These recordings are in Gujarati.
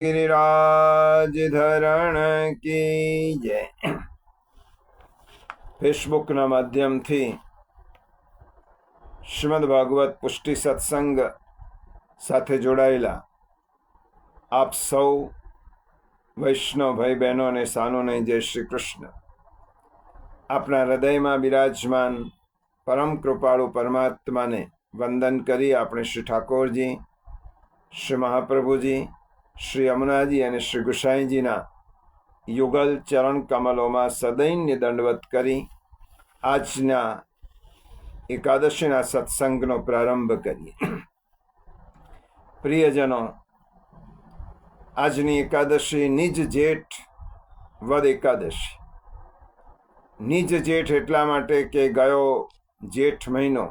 गिरिराज धरण की जय। ફેસબુકના માધ્યમથી શ્રીમદ ભાગવત પુષ્ટિ સત્સંગ સાથે જોડાયેલા આપ સૌ વૈષ્ણવ ભાઈ બહેનોને સાનુને જય શ્રી કૃષ્ણ। આપણા હૃદયમાં બિરાજમાન પરમ કૃપાળુ પરમાત્માને વંદન કરી આપણે શ્રી ઠાકોરજી, શ્રી મહાપ્રભુજી, શ્રી યમુનાજી અને શ્રી ગુસાઈજીના યુગલ ચરણ કમલોમાં સદૈન્ય દંડવત કરી આજના એકાદશીના સત્સંગનો પ્રારંભ કરીએ। પ્રિયજનો, આજની એકાદશી નિજ જેઠ વદ એકાદશી। નિજ જેઠ એટલા માટે કે ગયો જેઠ મહિનો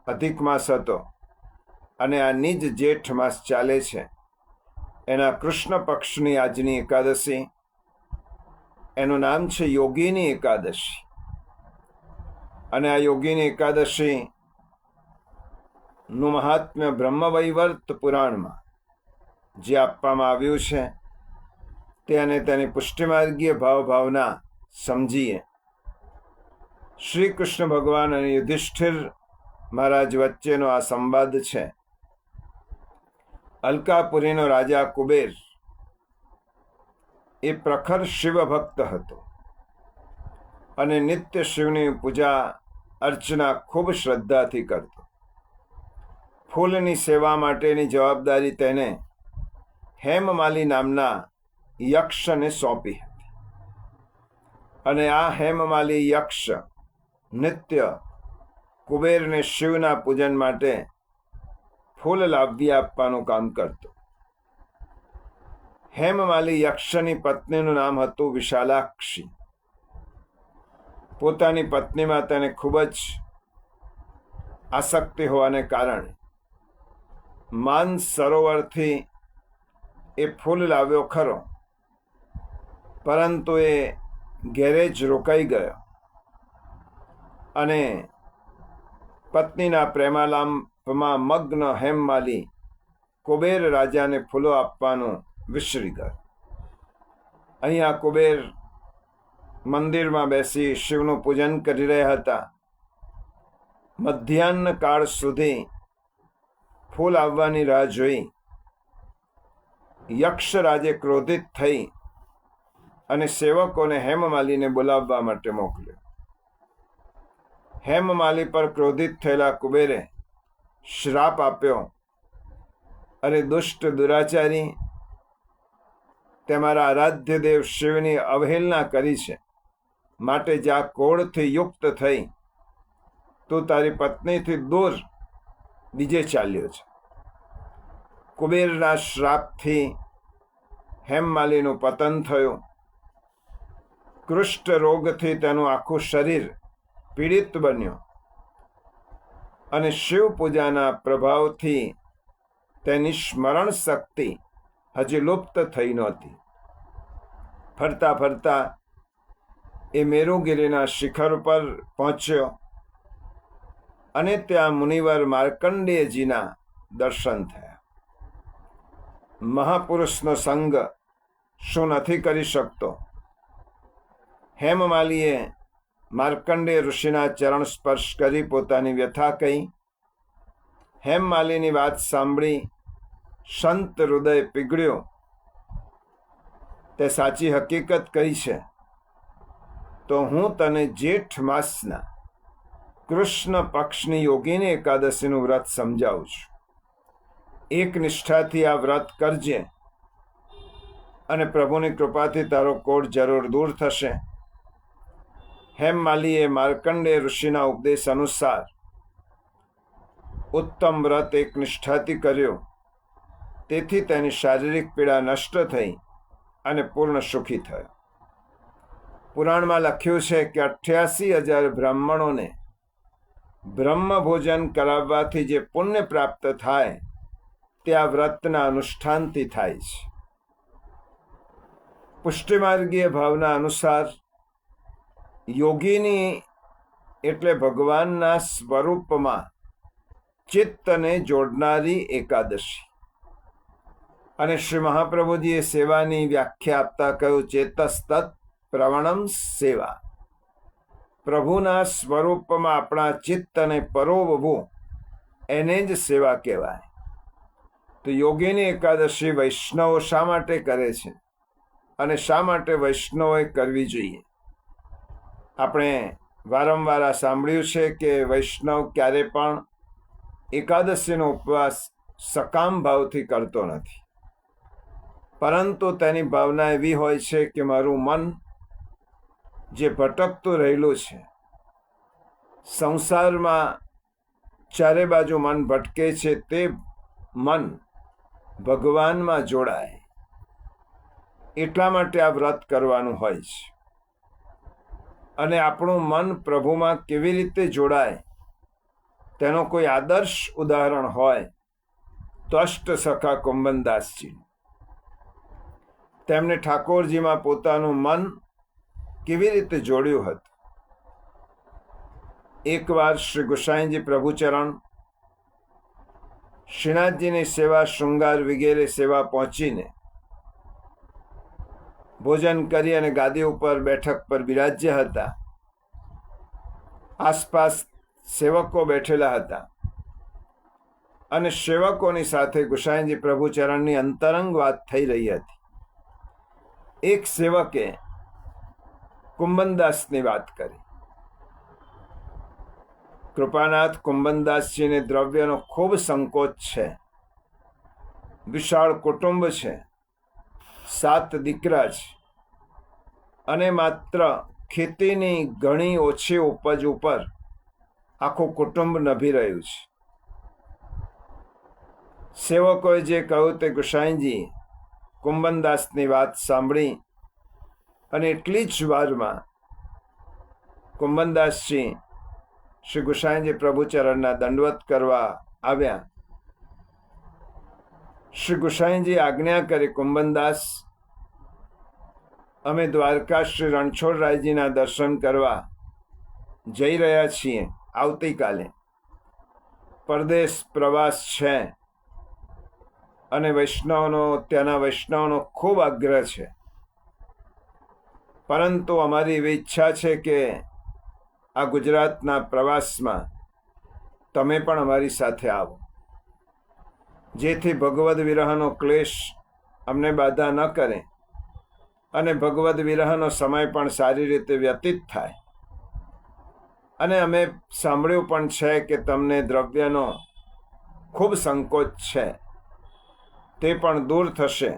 અધિક માસ હતો અને આ નિજ જેઠ માસ ચાલે છે। એના કૃષ્ણ પક્ષની આજની એકાદશી, એનું નામ છે યોગીની એકાદશી। અને આ યોગીની એકાદશી નું મહાત્મ્ય બ્રહ્મવૈવર્ત પુરાણમાં જે આપવામાં આવ્યું છે તે અને તેની પુષ્ટિમાર્ગીય ભાવના સમજીએ। શ્રી કૃષ્ણ ભગવાન અને યુધિષ્ઠિર મહારાજ વચ્ચેનો આ સંવાદ છે। અલકાપુરીનો રાજા કુબેર એ પ્રખર શિવ ભક્ત હતો અને નિત્ય શિવની પૂજા અર્ચના ખૂબ શ્રદ્ધાથી કરતો। ફૂલની સેવા માટેની જવાબદારી તેને હેમમાલી નામના યક્ષને સોંપી હતી અને આ હેમમાલી યક્ષ નિત્ય કુબેરને શિવના પૂજન માટે ફૂલ લાવી આપવાનું કામ કરતો। હેમમાલી યક્ષની પત્નીનું નામ હતું વિશાલાક્ષી। પોતાની પત્નીમાં તેને ખૂબ જ આસક્તિ હોવાને કારણે માન સરોવરથી એ ફૂલ લાવ્યો ખરો, પરંતુ એ ગેરેજ રોકાઈ ગયો અને પત્નીના પ્રેમાલાપમાં મગ્ન હેમમાલી કુબેર રાજાને ફૂલો આપવાનું વિસરી ગયો। અહીંયા કુબેર મંદિરમાં બેસી શિવનું પૂજન કરી રહ્યા હતા। મધ્યાહ્ન કાળ સુધી ફૂલ આવવાની રાહ જોઈ યક્ષરાજે ક્રોધિત થઈ અને સેવકોને હેમમાલીને બોલાવવા માટે મોકલ્યો। હેમમાલી પર ક્રોધિત થયેલા કુબેરે શ્રાપ આપ્યો, અરે દુષ્ટ દુરાચારી, તે મારા આરાધ્ય દેવ શિવની અવહેલના કરી છે, માટે જા કોળથી યુક્ત થઈ તું તારી પત્નીથી દૂર બીજે ચાલ્યો છે। કુબેરના શ્રાપથી હેમમાલીનું પતન થયું। કૃષ્ટ રોગથી તેનું આખું શરીર પીડિત બન્યું અને શિવ પૂજાના પ્રભાવથી તેની સ્મરણ શક્તિ હજી લુપ્ત થઈ નહોતી। ફરતા ફરતા એ મેરુગીરીના શિખર પર પહોંચ્યો અને ત્યાં મુનિવર માર્કંડેયજીના દર્શન થયા। મહાપુરુષનો સંગ શું નથી કરી શકતો? હેમમાલીએ માર્કંડેય ઋષિના ચરણ સ્પર્શ કરી પોતાની વ્યથા કહી। હેમમાલીની વાત સાંભળી સંત હૃદય પીગળ્યો। તે સાચી હકીકત કહી છે તો હું તને જેઠ માસના કૃષ્ણ પક્ષની યોગીની એકાદશીનું વ્રત સમજાવું છું। એક નિષ્ઠાથી આ વ્રત કરજે અને પ્રભુની કૃપાથી તારો કોઢ જરૂર દૂર થશે। હેમમાલીએ માર્કંડેય ઋષિના ઉપદેશ અનુસાર ઉત્તમ વ્રત એક નિષ્ઠાથી કર્યો, તેથી તેની શારીરિક પીડા નષ્ટ થઈ અને પૂર્ણ સુખી થયો। પુરાણમાં લખ્યું છે કે 88,000 બ્રાહ્મણોને બ્રહ્મ ભોજન કરાવવાથી જે પુણ્ય પ્રાપ્ત થાય તે આ વ્રતના અનુષ્ઠાનથી થાય છે। પુષ્ટિમાર્ગીય ભાવના અનુસાર યોગીની એટલે ભગવાનના સ્વરૂપમાં ચિત્તને જોડનારી એકાદશી અને શ્રી મહાપ્રભુજીએ સેવાની વ્યાખ્યા આપતા કહ્યું, ચેતસ્તત પ્રવણમ સેવા. પ્રભુના સ્વરૂપમાં આપણા ચિત્તને પરોવવું, એને જ સેવા કહેવાય. તો યોગીની એકાદશી વૈષ્ણવો શા માટે કરે છે અને શા માટે વૈષ્ણવોએ કરવી જોઈએ? આપણે વારંવાર આ સાંભળ્યું છે કે વૈષ્ણવ ક્યારે પણ એકાદશીનો ઉપવાસ સકામ ભાવથી કરતો નથી, પરંતુ તેની ભાવના એવી હોય છે કે મારું મન જે ભટકતું રહેલું છે, સંસારમાં ચારે બાજુ મન ભટકે છે, તે મન ભગવાનમાં જોડાય, એટલા માટે આ વ્રત કરવાનું હોય છે. અને આપણું મન પ્રભુમાં કેવી રીતે જોડાય તેનો કોઈ આદર્શ ઉદાહરણ હોય તો અષ્ટસખા કુંભનદાસજી. તેમને ઠાકોરજીમાં પોતાનું મન કેવી રીતે જોડ્યું હતું. એકવાર શ્રી ગુસાઈજી પ્રભુચરણ, શ્રીનાથજીની સેવા, શૃંગાર વગેરે સેવા પહોંચીને ભોજન કરી અને ગાદી ઉપર બેઠક પર બિરાજ્યા હતા. આસપાસ સેવકો બેઠેલા હતા અને સેવકોની સાથે ગુસાઈજી પ્રભુચરણની અંતરંગ વાત થઈ રહી હતી. એક સેવકે કુંભનદાસની વાત કરી. કૃપાનાથ કુંભનદાસજીને દ્રવ્યનો ખૂબ સંકોચ છે, વિશાળ કુટુંબ છે, 7 દીકરા છે અને માત્ર ખેતીની ઘણી ઓછી ઉપજ ઉપર આખું કુટુંબ નભી રહ્યું છે. સેવકોએ જે કહ્યું તે ગુસાઈજી કુંભનદાસની વાત સાંભળી અને એટલી જ વારમાં કુંભનદાસજી શ્રી ગુસાઈજી પ્રભુચરણના દંડવત કરવા આવ્યા. શ્રી ગુસાઈજી આજ્ઞા કરી, કુંભનદાસ, અમે દ્વારકા શ્રી રણછોડરાયજીના દર્શન કરવા જઈ રહ્યા છીએ. આવતીકાલે પરદેશ પ્રવાસ છે અને ત્યાંના વૈષ્ણવનો ખૂબ આગ્રહ છે, પરંતુ અમારી એવી ઈચ્છા છે કે આ ગુજરાતના પ્રવાસમાં તમે પણ અમારી સાથે આવો, જેથી ભગવદ વિરહનો ક્લેશ અમને બાધા ન કરે અને ભગવદ વિરહનો સમય પણ સારી રીતે વ્યતીત થાય. અને અમે સાંભળ્યું પણ છે કે તમને દ્રવ્યનો ખૂબ સંકોચ છે, તે પણ દૂર થશે.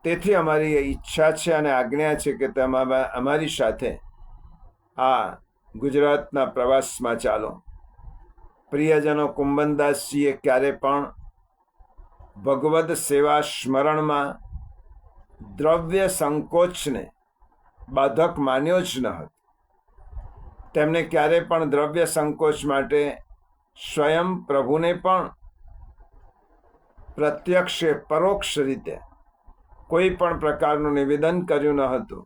તેથી અમારી ઈચ્છા છે અને આજ્ઞા છે કે તમે અમારી સાથે આ ગુજરાતના પ્રવાસમાં ચાલો. પ્રિયજનો, કુંભનદાસજીએ ક્યારે પણ ભગવદ સેવા સ્મરણમાં દ્રવ્ય સંકોચને બાધક માન્યો જ ન હતો. તેમને ક્યારે પણ દ્રવ્ય સંકોચ માટે સ્વયં પ્રભુને પણ પ્રત્યક્ષ પરોક્ષ રીતે કોઈ પણ પ્રકારનું નિવેદન કર્યું ન હતું.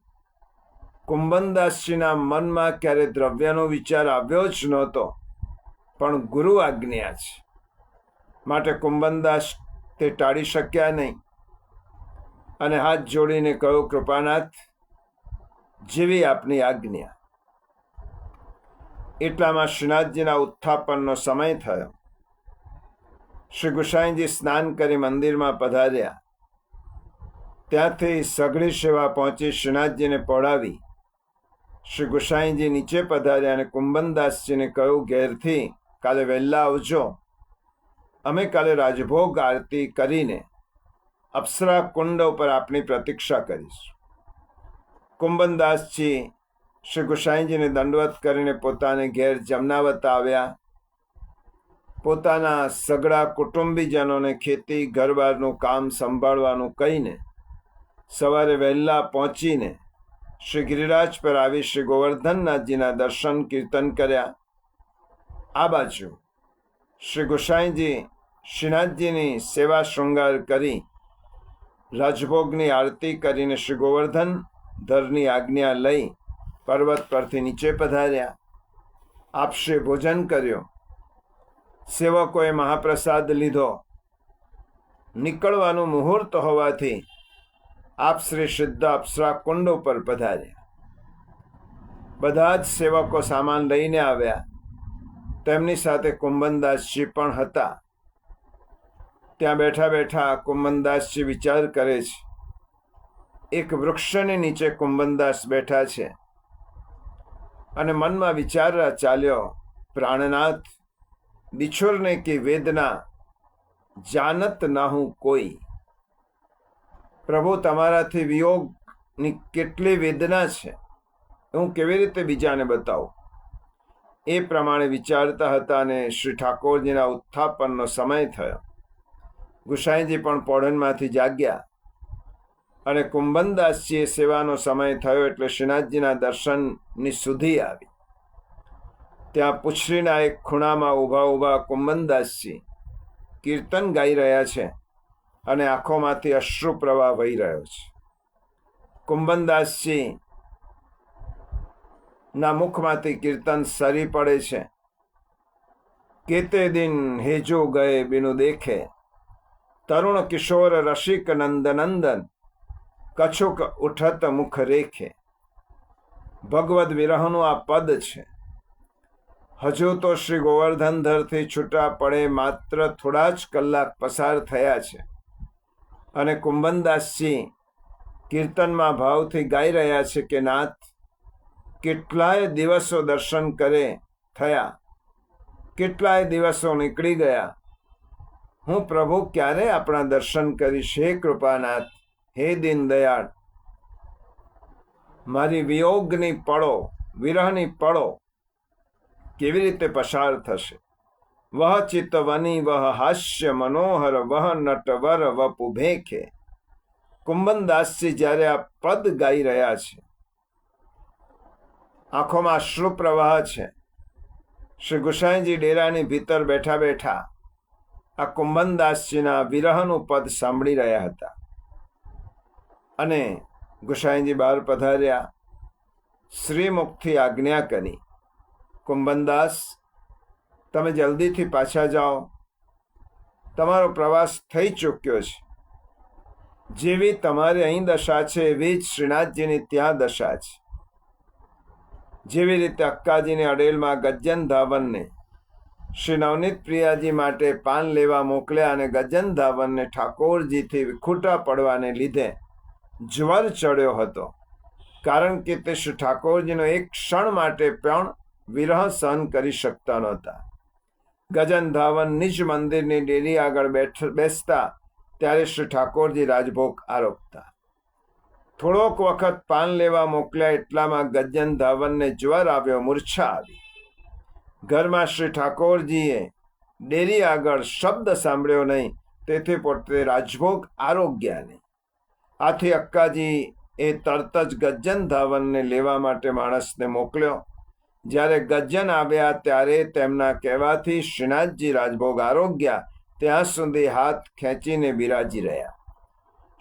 કુંભનદાસજીના મનમાં ક્યારે દ્રવ્યનો વિચાર આવ્યો જ નહોતો, પણ ગુરુ આજ્ઞા છે માટે કુંભનદાસ તે ટાળી શક્યા નહીં અને હાથ જોડીને કહ્યું, કૃપાનાથ, જેવી આપની આજ્ઞા. એટલામાં શ્રીનાથજીના ઉત્થાપનનો સમય થયો. શ્રી ગુસાઈજી સ્નાન કરી મંદિરમાં પધાર્યા. ત્યાંથી સઘળી સેવા પહોંચી શ્રીનાથજીને પહોંચાવી શ્રી ગુસાઈજી નીચે પધાર્યા અને કુંભનદાસજીને કહ્યું, ઘેરથી કાલે વહેલા આવજો, અમે કાલે રાજભોગ આરતી કરીને અપ્સરા કુંડ ઉપર આપની પ્રતીક્ષા કરીશું. કુંભનદાસજી શ્રી ગુસાઈજીને દંડવત કરીને પોતાને ઘેર જમનાવત આવ્યા. પોતાના સગળા કુટુંબીજનોને ખેતી ઘરબારનું કામ સંભાળવાનું કહીને સવારે વહેલા પહોંચીને શ્રી ગિરિરાજ પર આવી શ્રી ગોવર્ધનનાથજીના દર્શન કીર્તન કર્યા. આ બાજુ શ્રી ગુસાઈજી શ્રીનાથજીની સેવા શૃંગાર કરી રાજભોગની આરતી કરીને શ્રી ગોવર્ધન ધરની આજ્ઞા લઈ પર્વત પરથી નીચે પધાર્યા. આપશ્રી ભોજન કર્યો. સેવકોએ મહાપ્રસાદ લીધો નીકળવાનું મુહૂર્ત હોવાથી આપ શ્રી સિદ્ધ અપ્સરા કુંડ ઉપર પધાર્યા. બધા જ સેવકો સામાન લઈને આવ્યા. તેમની સાથે કુંભનદાસજી પણ હતા. ત્યાં બેઠા બેઠા કુંભનદાસજી વિચાર કરે છે. એક વૃક્ષની નીચે કુંભનદાસ બેઠા છે અને મનમાં વિચાર ચાલ્યો, પ્રાણનાથ, બિછોરને કી વેદના જાનત ના હું કોઈ. પ્રભુ, તમારાથી વિયોગની કેટલી વેદના છે, હું કેવી રીતે બીજાને બતાવું? એ પ્રમાણે વિચારતા હતા અને શ્રી ઠાકોરજીના ઉત્થાપનનો સમય થયો. ગુસાઈજી પણ પોઢણમાંથી જાગ્યા અને કુંભનદાસજીએ સેવાનો સમય થયો એટલે શ્રીનાથજીના દર્શનની સુધી આવી. ત્યાં પૂછડીના એક ખૂણામાં ઊભા ઊભા કુંભનદાસજી કીર્તન ગાઈ રહ્યા છે અને આંખોમાંથી અશ્રુ પ્રવાહ વહી રહ્યો છે. કુંભનદાસજી ના મુખમાંથી કીર્તન સરી પડે છે. કેતે દિન હેજો ગયે બિનુ દેખે, તરુણ કિશોર રસિક નંદનંદન, કછુક ઉઠત મુખ રેખે. ભગવદ વિરહનું આ પદ છે. હજુ તો શ્રી ગોવર્ધનધરથી છૂટા પડે માત્ર થોડા જ કલાક પસાર થયા છે અને કુંભનદાસજી કીર્તનમાં ભાવથી ગાઈ રહ્યા છે કે નાથ, કેટલાય દિવસો દર્શન કરે થયા, કેટલાય દિવસો નીકળી ગયા, હું પ્રભુ ક્યારે આપણા દર્શન કરીશ? હે કૃપાનાથ, હે દીનદયાળ, મારી વિયોગની પળો, વિરહની પળો કેવી રીતે પસાર થશે? વહ ચિત્તવની વહ હાસ્ય મનોહર વહ નટવર વપુ ભેખે. કુંભનદાસજી જ્યારે આ પદ ગાઈ રહ્યા છે, આંખોમાં અશ્રુ પ્રવાહ છે. શ્રી ગુસાઈજી ડેરાની ભીતર બેઠા બેઠા આ કુંભનદાસજીના વિરહનું પદ સાંભળી રહ્યા હતા અને ગુસાઈજી બહાર પધાર્યા. શ્રીમુખથી આજ્ઞા કરી, કુંભનદાસ, તમે જલ્દીથી પાછા જાઓ, તમારો પ્રવાસ થઈ ચૂક્યો છે. જેવી તમારી અહીં દશા છે એવી જ શ્રીનાથજીની ત્યાં દશા છે. જેવી રીતે અક્કાજીને અડેલમાં ગજ્જન ધાવનને શ્રી નવનીત પ્રિયાજી માટે પાન લેવા મોકલ્યા અને ગજ્જન ધાવનને ઠાકોરજીથી વિખૂટા પડવાને લીધે જ્વર ચડ્યો હતો, કારણ કે તે શ્રી ઠાકોરજીનો એક ક્ષણ માટે પણ વિરહ સહન કરી શકતા નહોતા. ગજન ધાવન નિજ મંદિરની ડેરી આગળ બેસતા ત્યારે શ્રી ઠાકોરજી રાજભોગ આરોગતા. થોડોક વખત પાન લેવા મોકલ્યા એટલામાં ગજ્જન ધાવનને જ્વર આવ્યો, મૂર્છા આવી. ઘરમાં શ્રી ઠાકોરજીએ ડેરી આગળ શબ્દ સાંભળ્યો નહીં, તેથી પોતે રાજભોગ આરોગ્યા નહીં. આથી અક્કાજી એ તરત જ ગજ્જન ધાવનને લેવા માટે માણસને મોકલ્યો. જ્યારે ગજ્જન આવ્યા ત્યારે તેમના કહેવાથી શ્રીનાથજી રાજભોગ આરોગ્યા ત્યાં સુધી હાથ ખેંચીને બિરાજી રહ્યા.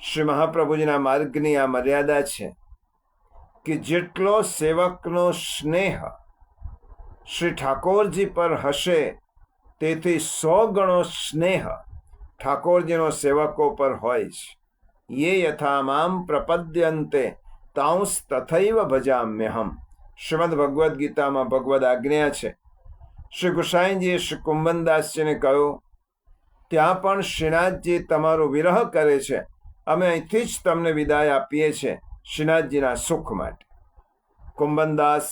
શ્રી મહાપ્રભુજીના માર્ગની આ મર્યાદા છે કે જેટલો સેવકનો સ્નેહ શ્રી ઠાકોરજી પર હશે તેથી 100 ગણો સ્નેહ ઠાકોરજીનો સેવકો પર હોય છે. યે યથા મામ પ્રપદ્યંતે તાંસ તથૈવ ભજામ્યહમ. શ્રીમદ ભગવદ્ ગીતામાં ભગવદ આજ્ઞા છે. શ્રી ગુસાઈજીએ શ્રી કુંભનદાસજીને કહ્યું, ત્યાં પણ શ્રીનાથજી તમારો વિરહ કરે છે, અમે અહીંથી જ તમને વિદાય આપીએ છીએ શ્રીનાથજીના સુખ માટે. કુંભનદાસ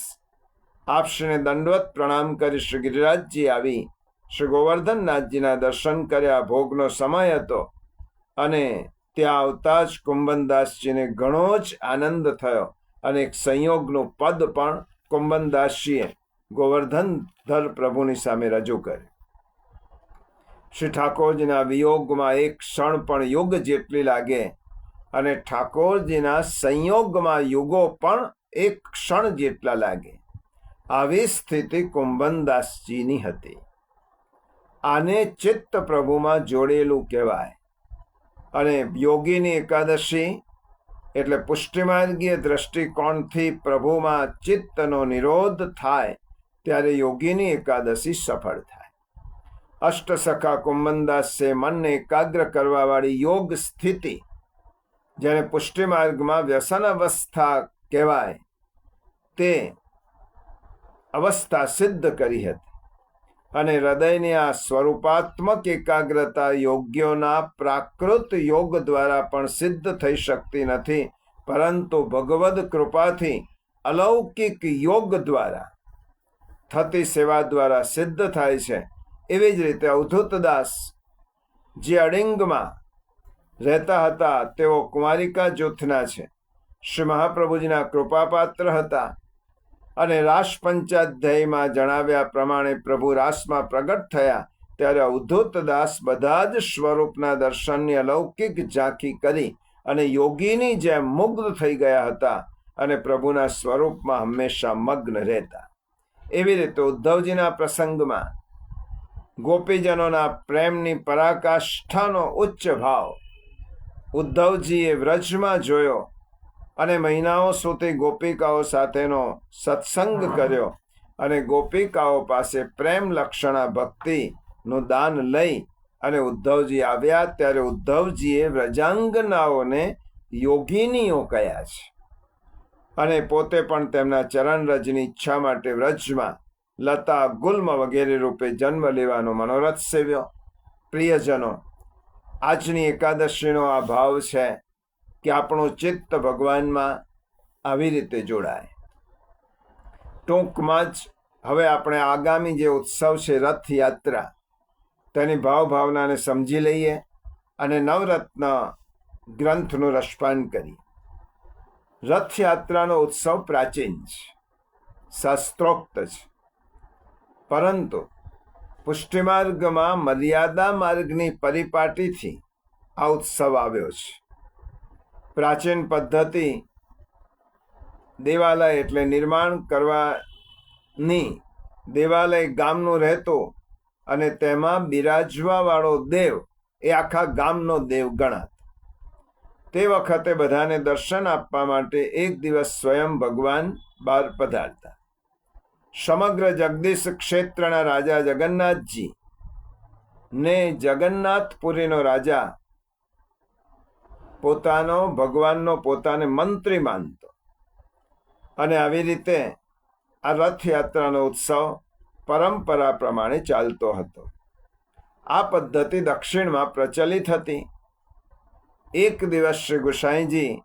આપશ્રીને દંડવત પ્રણામ કરી શ્રી ગિરિરાજજી આવી શ્રી ગોવર્ધનનાથજીના દર્શન કર્યા. ભોગનો સમય હતો અને ત્યાં આવતા જ કુંભનદાસજીને ઘણો જ આનંદ થયો અને એક સંયોગનું પદ પણ કુંભનદાસજીએ ગોવર્ધનધર પ્રભુની સામે રજૂ કર્યું. શ્રી ઠાકોરજીના વિયોગમાં એક ક્ષણ પણ યુગ જેટલી લાગે અને ઠાકોરજીના સંયોગમાં યુગો પણ એક ક્ષણ જેટલા લાગે, આવી સ્થિતિ કુંભનદાસજીની હતી. આને ચિત્ત પ્રભુમાં જોડેલું કહેવાય. અને યોગીની એકાદશી એટલે પુષ્ટિમાર્ગીય દ્રષ્ટિકોણથી પ્રભુમાં ચિત્તનો નિરોધ થાય ત્યારે યોગીની એકાદશી સફળ થાય. અષ્ટસખા કુંભનદાસે મનને એકાગ્ર કરવાવાળી યોગ સ્થિતિ, જેને પુષ્ટિ માર્ગમાં વ્યસન અવસ્થા કહેવાય, તે અવસ્થા સિદ્ધ કરી હતી. અને હૃદયની આ સ્વરૂપાત્મક એકાગ્રતા યોગ્યોના પ્રાકૃત યોગ દ્વારા પણ સિદ્ધ થઈ શકતી નથી, પરંતુ ભગવદ કૃપાથી અલૌકિક યોગ દ્વારા થતી સેવા દ્વારા સિદ્ધ થાય છે. એવી જ રીતે અવધૂતદાસ જે અડિંગમાં રહેતા હતા, તેઓ કુમારિકા જૂથના છે. શ્રી મહાપ્રભુજીના કૃપાપાત્ર હતા અને રાસ પંચાધ્યાયમાં જણાવ્યા પ્રમાણે પ્રભુ રાસમાં પ્રગટ થયા ત્યારે અવધૂતદાસ બધા જ સ્વરૂપના દર્શનની અલૌકિક ઝાંખી કરી અને યોગીની જેમ મુગ્ધ થઈ ગયા હતા અને પ્રભુના સ્વરૂપમાં હંમેશા મગ્ન રહેતા. એવી રીતે ઉદ્ધવજીના પ્રસંગમાં ગોપીજનોના પ્રેમની પરાકાષ્ઠાનો ઉચ્ચ ભાવ ઉદ્ધવજીએ વ્રજમાં જોયો અને મહિનાઓ સુધી ગોપિકાઓ સાથેનો સત્સંગ કર્યો અને ગોપિકાઓ પાસે પ્રેમ લક્ષણા ભક્તિનું દાન લઈ અને ઉદ્ધવજી આવ્યા ત્યારે ઉદ્ધવજીએ વ્રજાંગનાઓને યોગિનીઓ કહ્યા છે અને પોતે પણ તેમના ચરણરજની ઈચ્છા માટે વ્રજમાં લતા ગુલ્મ વગેરે રૂપે જન્મ લેવાનો મનોરથ સેવ્યો. પ્રિયજનો, આજની એકાદશીનો આ ભાવ છે કે આપણું ચિત્ત ભગવાનમાં આવી રીતે જોડાય. ટૂંકમાં જ હવે આપણે આગામી જે ઉત્સવ છે રથયાત્રા, તેની ભાવનાને સમજી લઈએ અને નવરત્ન ગ્રંથનું રસપાન કરીએ. રથયાત્રાનો ઉત્સવ પ્રાચીન છે, શાસ્ત્રોક્ત છે, પરંતુ પુષ્ટિમાર્ગમાં મર્યાદા માર્ગની પરિપાટીથી આ ઉત્સવ આવ્યો છે. પ્રાચીન પદ્ધતિ દેવાલય એટલે નિર્માણ કરવાની, દેવાલય ગામનું રહેતું અને તેમાં બિરાજવાવાળો દેવ એ આખા ગામનો દેવ ગણાત. તે વખતે બધાને દર્શન આપવા માટે એક દિવસ સ્વયં ભગવાન બહાર પધારતા. સમગ્ર જગદીશ ક્ષેત્રના રાજા જગન્નાથજી ને જગન્નાથપુરીનો રાજા પોતાનો ભગવાનનો પોતાને મંત્રી માનતો અને આવી રીતે આ રથયાત્રાનો ઉત્સવ પરંપરા પ્રમાણે ચાલતો હતો. આ પદ્ધતિ દક્ષિણમાં પ્રચલિત હતી. એક દિવસ શ્રી ગુસાઈજી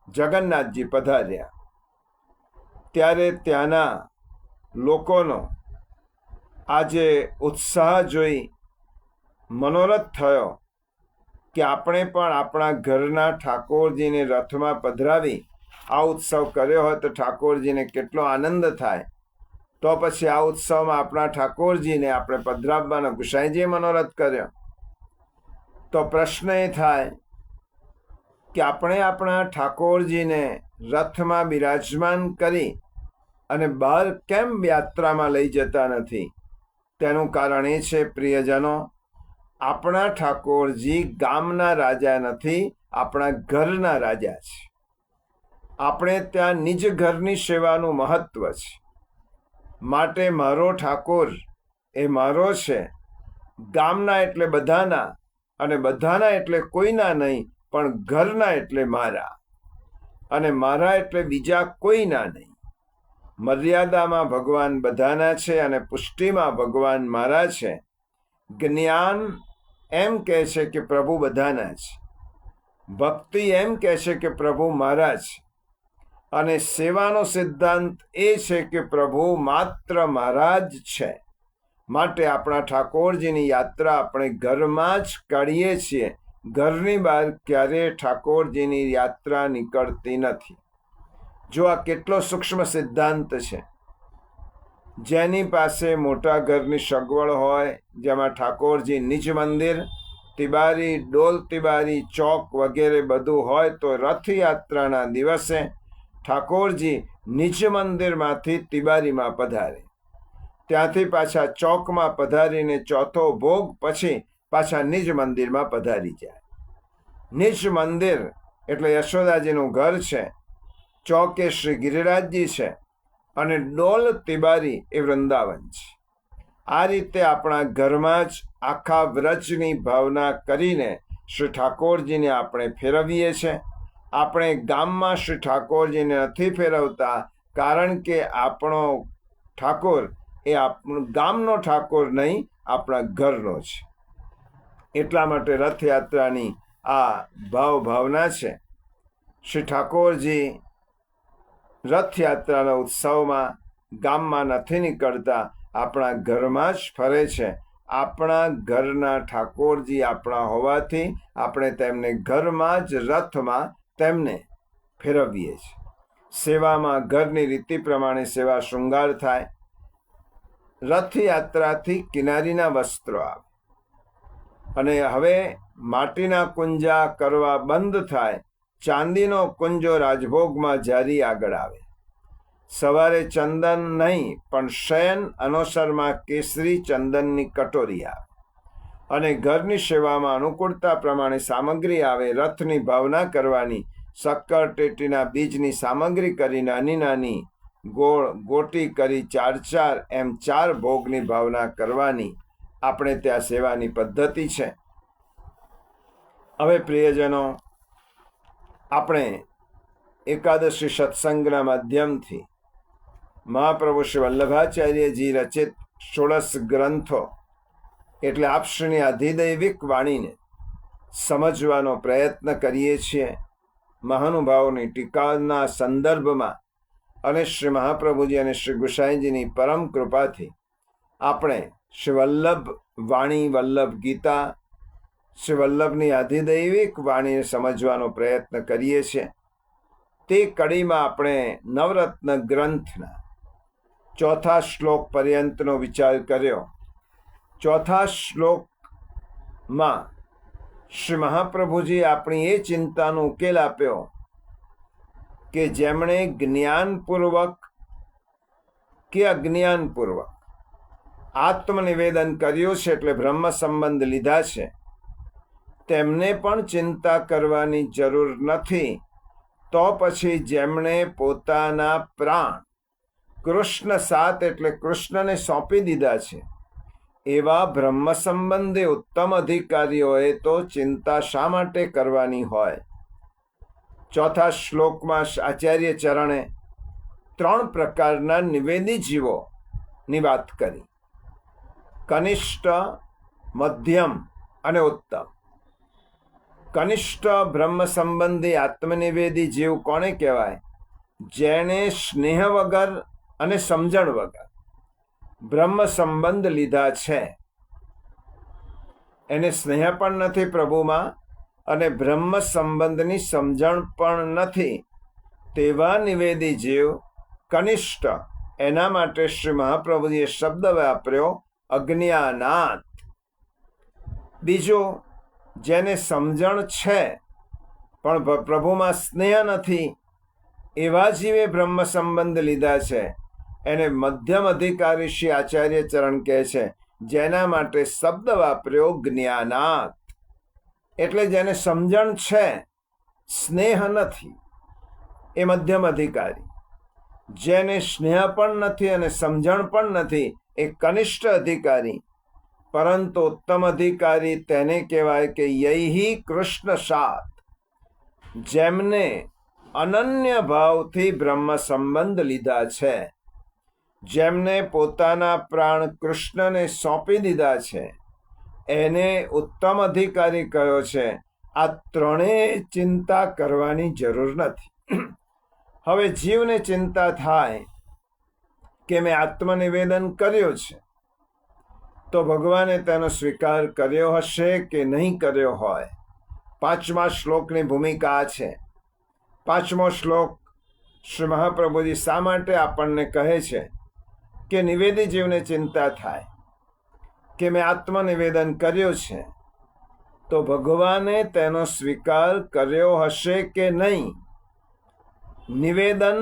જગન્નાથજી પધાર્યા ત્યારે ત્યાંના લોકોનો આજે ઉત્સાહ જોઈ મનોરથ થયો કે આપણે પણ આપણા ઘરના ઠાકોરજીને રથમાં પધરાવી આ ઉત્સવ કર્યો હોય તો ઠાકોરજીને કેટલો આનંદ થાય. તો પછી આ ઉત્સવમાં આપણા ઠાકોરજીને આપણે પધરાવવાનો ગુસાઈજીએ મનોરથ કર્યો. તો પ્રશ્ન એ થાય કે આપણે આપણા ઠાકોરજીને રથમાં બિરાજમાન કરી અને બહાર કેમ યાત્રામાં લઈ જતા નથી? તેનું કારણ એ છે, પ્રિયજનો, આપણા ઠાકોરજી ગામના રાજા નથી, આપણા ઘરના રાજા છે. આપણે ત્યાં નિજ ઘરની સેવાનું મહત્વ છે. માટે મારો ઠાકોર એ મારો છે. ગામના એટલે બધાના અને બધાના એટલે કોઈના નહીં, પણ ઘરના એટલે મારા અને મારા એટલે બીજા કોઈના નહીં. મર્યાદામાં ભગવાન બધાના છે અને પુષ્ટિમાં ભગવાન મારા છે. જ્ઞાન એમ કહે છે કે પ્રભુ બધાના છે, ભક્તિ એમ કહે છે કે પ્રભુ મારા છે, અને સેવાનો સિદ્ધાંત એ છે કે પ્રભુ માત્ર મારા જ છે. માટે આપણા ઠાકોરજીની યાત્રા આપણે ઘરમાં જ કાઢીએ છીએ. ઘરની બહાર ક્યારેય ઠાકોરજીની યાત્રા નીકળતી નથી. જો આ કેટલો સૂક્ષ્મ સિદ્ધાંત છે. જેની પાસે મોટા ઘરની સગવડ હોય, જેમાં ઠાકોરજી નિજ મંદિર, તિબારી, ડોલ તિબારી, ચોક વગેરે બધું હોય, તો રથયાત્રાના દિવસે ઠાકોરજી નિજ મંદિરમાંથી તિબારીમાં પધારે, ત્યાંથી પાછા ચોકમાં પધારીને ચોથો ભોગ પછી પાછા નિજ મંદિરમાં પધારી જાય. નિજ મંદિર એટલે યશોદાજીનું ઘર છે, ચોકે શ્રી ગિરિરાજજી છે અને ડોલ તિબારી એ વૃંદાવન છે. આ રીતે આપણા ઘરમાં જ આખા વ્રજની ભાવના કરીને શ્રી ઠાકોરજીને આપણે ફેરવીએ છીએ. આપણે ગામમાં શ્રી ઠાકોરજીને નથી ફેરવતા, કારણ કે આપણો ઠાકોર એ આપણું ગામનો ઠાકોર નહીં, આપણા ઘરનો છે. એટલા માટે રથયાત્રાની આ ભાવના છે. શ્રી ઠાકોરજી રથયાત્રાના ઉત્સવમાં ગામમાં નથી નીકળતા, આપણા ઘરમાં જ ફરે છે. આપણા ઘરના ઠાકોરજી આપણા હોવાથી આપણે તેમને ઘરમાં જ રથમાં તેમને ફેરવીએ છીએ. સેવામાં ઘરની રીતિ પ્રમાણે સેવા શૃંગાર થાય. રથયાત્રાથી કિનારીના વસ્ત્રો આવે અને હવે માટીના કુંજા કરવા બંધ થાય. ચાંદીનો કુંજો રાજભોગમાં જારી આગળ આવે. સવારે ચંદન નહીં પણ શયન અનોસરમાં કેસરી ચંદનની કટોરી આવે અને ઘરની સેવામાં અનુકૂળતા પ્રમાણે સામગ્રી આવે. રથની ભાવના કરવાની. શક્કર ટેટીના બીજની સામગ્રી કરી નાની નાની ગોળ ગોટી કરી 4 એમ 4 ભોગની ભાવના કરવાની. આપણે ત્યાં સેવાની પદ્ધતિ છે. હવે પ્રિયજનો, આપણે એકાદશી સત્સંગના માધ્યમથી મહાપ્રભુ શ્રી વલ્લભાચાર્યજી રચિત 16 ગ્રંથો એટલે આપશ્રીની અધિદૈવિક વાણીને સમજવાનો પ્રયત્ન કરીએ છીએ. મહાનુભાવોની ટીકાના સંદર્ભમાં અને શ્રી મહાપ્રભુજી અને શ્રી ગુસાઈજીની પરમ કૃપાથી આપણે શ્રી વલ્લભ વાણી, વલ્લભ ગીતા, શ્રી વલ્લભની અધિદૈવિક વાણીને સમજવાનો પ્રયત્ન કરીએ છીએ. તે કડીમાં આપણે નવરત્ન ગ્રંથના 4થા શ્લોક પર્યંતનો વિચાર કર્યો. 4થા શ્લોકમાં શ્રી મહાપ્રભુજી આપણી એ ચિંતાનો ઉકેલ આપ્યો કે જેમણે જ્ઞાનપૂર્વક કે અજ્ઞાનપૂર્વક આત્મનિવેદન કર્યું છે, એટલે બ્રહ્મ સંબંધ લીધા છે, તેમને પણ ચિંતા કરવાની જરૂર નથી. તો પછી જેમણે પોતાના પ્રાણ કૃષ્ણ સાથ એટલે કૃષ્ણને સોંપી દીધા છે, એવા બ્રહ્મ સંબંધી ઉત્તમ અધિકારીઓએ તો ચિંતા શા માટે કરવાની હોય? 4થા શ્લોકમાં આચાર્ય ચરણે 3 પ્રકારના નિવેદી જીવોની વાત કરી. કનિષ્ઠ, મધ્યમ અને ઉત્તમ. કનિષ્ઠ બ્રહ્મ સંબંધી આત્મનિવેદી જીવ કોને કહેવાય? જેણે સ્નેહ વગર અને સમજણ વગર બ્રહ્મ સંબંધ લીધા છે. એને સ્નેહ પણ નથી પ્રભુમાં અને બ્રહ્મ સંબંધની સમજણ પણ નથી. તેવા નિવેદી જીવ કનિષ્ઠ. એના માટે શ્રી મહાપ્રભુજીએ શબ્દ વાપર્યો અજ્ઞાનાત. બીજો, જેને સમજણ છે પણ પ્રભુમાં સ્નેહ નથી, એવા જીવે બ્રહ્મ સંબંધ લીધા છે. એને મધ્યમ અધિકારી શ્રી આચાર્ય ચરણ કહે છે, જેના માટે શબ્દ વાપર્યો જ્ઞાનાત. એટલે જેને સમજણ છે, સ્નેહ નથી, એ મધ્યમ અધિકારી. જેને સ્નેહ પણ નથી અને સમજણ પણ નથી, એ કનિષ્ઠ અધિકારી. પરંતુ ઉત્તમ અધિકારી તેને કહેવાય કે યૈહિ કૃષ્ણ સાથ, જેમને અનન્ય ભાવથી બ્રહ્મ સંબંધ લીધા છે, જેમને પોતાના પ્રાણ કૃષ્ણને સોંપી દીધા છે, એને ઉત્તમ અધિકારી કહ્યો છે. આ ત્રણેય ચિંતા કરવાની જરૂર નથી. હવે જીવને ચિંતા થાય કે મેં આત્મનિવેદન કર્યું છે, તો ભગવાને તેનો સ્વીકાર કર્યો હશે કે નહીં કર્યો હોય. 5મા શ્લોકની ભૂમિકા આ છે. 5મો શ્લોક શ્રી મહાપ્રભુજી શા માટે આપણને કહે છે કે નિવેદી જીવને ચિંતા થાય કે મેં આત્મનિવેદન કર્યું છે, તો ભગવાને તેનો સ્વીકાર કર્યો હશે કે નહીં. નિવેદન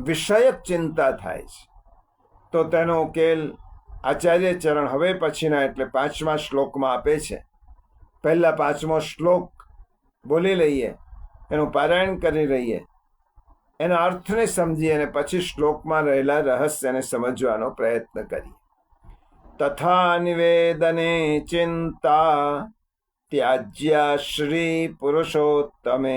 વિષયક ચિંતા થાય છે. તો તેનો ઉકેલ આચાર્ય ચરણ હવે પછીના એટલે 5મા શ્લોકમાં આપે છે. પહેલા 5મો શ્લોક બોલી લઈએ, એનું પારાયણ કરી લઈએ, એના અર્થને સમજીએ અને પછી શ્લોકમાં રહેલા રહસ્યને સમજવાનો પ્રયત્ન કરીએ. તથા નિવેદને ચિંતા ત્યાજ્યા શ્રી પુરુષોત્તમે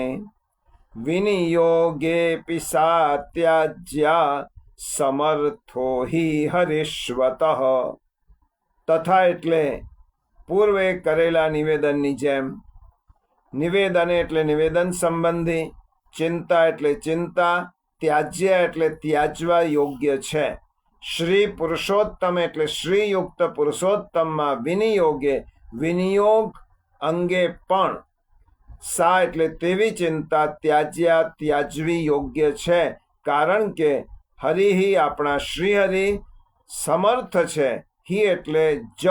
વિનિયોગેપી સા ત્યાજ્યા સમર્થો હિ હરિષ્વતઃ. તથા એટલે પૂર્વે કરેલા નિવેદનની જેમ. નિવેદન એટલે નિવેદન સંબંધી, ચિંતા એટલે ચિંતા, ત્યાજ્ય એટલે ત્યાજવા યોગ્ય છે. શ્રી પુરુષોત્તમ એટલે શ્રીયુક્ત પુરુષોત્તમમાં વિનિયોગે વિનિયોગ અંગે પણ, સા એટલે તેવી ચિંતા ત્યાજ્યા ત્યાજવી યોગ્ય છે. કારણ કે હરિ આપણા શ્રીહરિ સમર્થ છે. હિ એટલે જ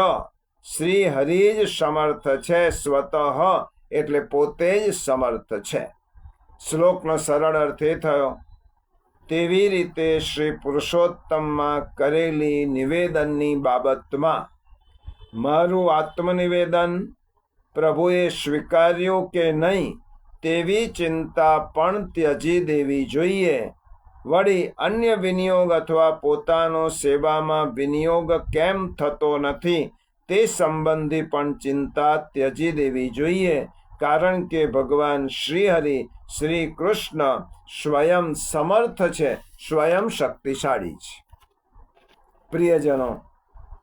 શ્રી હરિ જ સમર્થ છે. સ્વતઃ એટલે પોતે જ સમર્થ છે. શ્લોકનો સરળ અર્થ એ થયો, તેવી રીતે શ્રી પુરુષોત્તમમાં કરેલી નિવેદનની બાબતમાં મારું આત્મનિવેદન પ્રભુએ સ્વીકાર્યું કે નહીં તેવી ચિંતા પણ ત્યજી દેવી જોઈએ. વળી અન્ય વિનિયોગ અથવા પોતાનો સેવામાં વિનિયોગ કેમ થતો નથી તે સંબંધી પણ ચિંતા ત્યજી દેવી જોઈએ. કારણ કે ભગવાન શ્રીહરિ શ્રી કૃષ્ણ સ્વયં સમર્થ છે, સ્વયં શક્તિશાળી છે. પ્રિયજનો,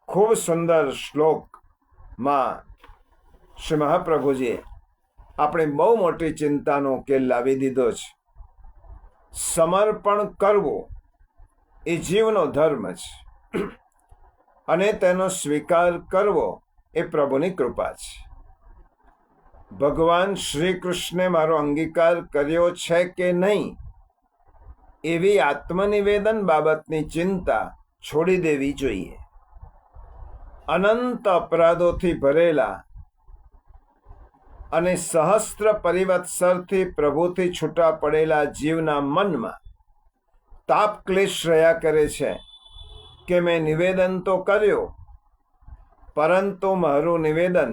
ખૂબ સુંદર શ્લોકમાં શ્રી મહાપ્રભુજીએ આપણે બહુ મોટી ચિંતાનો ઉકેલ લાવી દીધો છે. સમર્પણ કરવું એ જીવનો ધર્મ છે અને તેનો સ્વીકાર કરવો એ પ્રભુની કૃપા છે. ભગવાન શ્રી કૃષ્ણે મારો અંગીકાર કર્યો છે કે નહીં એવી આત્મનિવેદન બાબતની ચિંતા છોડી દેવી જોઈએ. અનંત અપરાધોથી ભરેલા અને સહસ્ત્ર પરિવત્સરથી પ્રભુથી છૂટા પડેલા જીવના મનમાં તાપ ક્લેશ રહ્યા કરે છે કે મેં નિવેદન તો કર્યો, પરંતુ મારું નિવેદન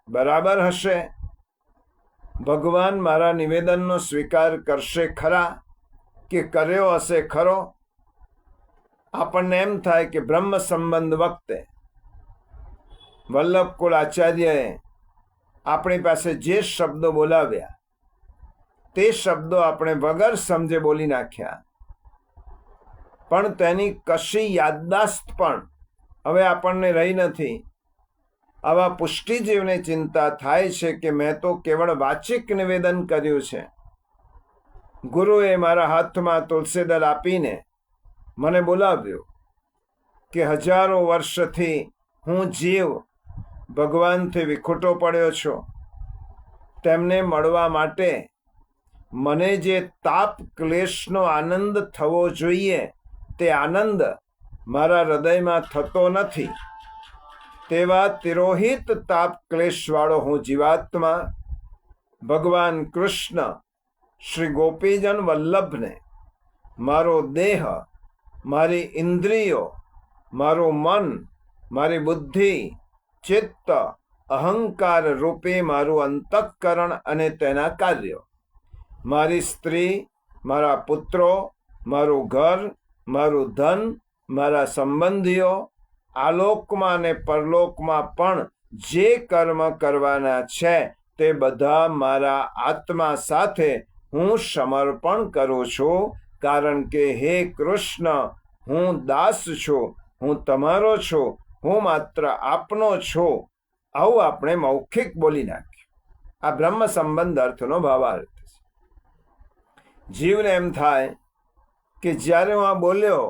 બરાબર હશે? ભગવાન મારા નિવેદનનો સ્વીકાર કરશે ખરા કે કર્યો હશે ખરો? આપણને એમ થાય કે બ્રહ્મ સંબંધ વખતે વલ્લભકુળ આચાર્યએ આપણી પાસે જે શબ્દો બોલાવ્યા તે શબ્દો આપણે વગર સમજે બોલી નાખ્યા, પણ તેની કશી યાદદાસ્ત પણ હવે આપણને રહી નથી. આવા પુષ્ટિજીવને ચિંતા થાય છે કે મેં તો કેવળ વાચિક નિવેદન કર્યું છે. ગુરુએ મારા હાથમાં તુલસીદળ આપીને મને બોલાવ્યો કે હજારો વર્ષથી હું જીવ ભગવાનથી વિખૂટો પડ્યો છું. તેમને મળવા માટે મને જે તાપ ક્લેશનો આનંદ થવો જોઈએ તે આનંદ મારા હૃદયમાં થતો નથી. તેવા તિરોહિત તાપ ક્લેશવાળો હું જીવાત્મા ભગવાન કૃષ્ણ શ્રી ગોપીજન વલ્લભને મારો દેહ, મારી ઇન્દ્રિયો, મારું મન, મારી બુદ્ધિ, ચિત્ત, અહંકાર રૂપે મારું અંતઃકરણ અને તેના કાર્યો, મારી સ્ત્રી, મારા પુત્રો, મારું ઘર, મારું ધન, મારા સંબંધીઓ, આલોકમાં અને પરલોકમાં પણ જે કર્મ કરવાના છે તે બધા મારા આત્મા સાથે હું સમર્પણ કરું છું. કારણ કે હે કૃષ્ણ, હું દાસ છું, હું તમારો છું, હું માત્ર આપનો છું. આવું આપણે મૌખિક બોલી નાખ્યું. આ બ્રહ્મ સંબંધ અર્થનો ભાવાર્થ છે. જીવને એમ થાય કે જ્યારે હું આ બોલ્યો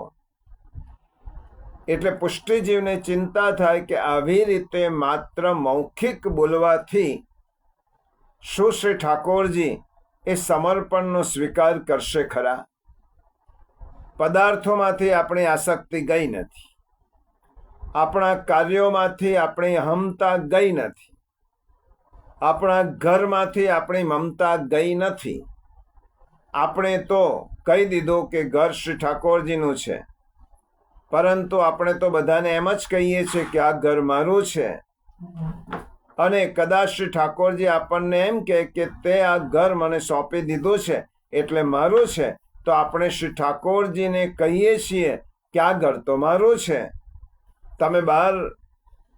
એટલે પુષ્ટિજીવને ચિંતા થાય કે આવી રીતે માત્ર મૌખિક બોલવાથી શું શ્રી ઠાકોરજી એ સમર્પણનો સ્વીકાર કરશે ખરા? પદાર્થોમાંથી આપણી આસક્તિ ગઈ નથી, આપણા કાર્યોમાંથી આપણી અહમતા ગઈ નથી, આપણા ઘરમાંથી આપણી મમતા ગઈ નથી. આપણે તો કહી દીધું કે ઘર શ્રી ઠાકોરજીનું છે, પરંતુ આપણે તો બધાને એમ જ કહીએ છીએ કે આ ઘર મારું છે. અને કદાચ શ્રી ઠાકોરજી આપણને એમ કહે કે તે આ ઘર મને સોંપી દીધું છે એટલે મારું છે, તો આપણે શ્રી ઠાકોરજીને કહીએ છીએ કે આ ઘર તો મારું છે. તમે બહાર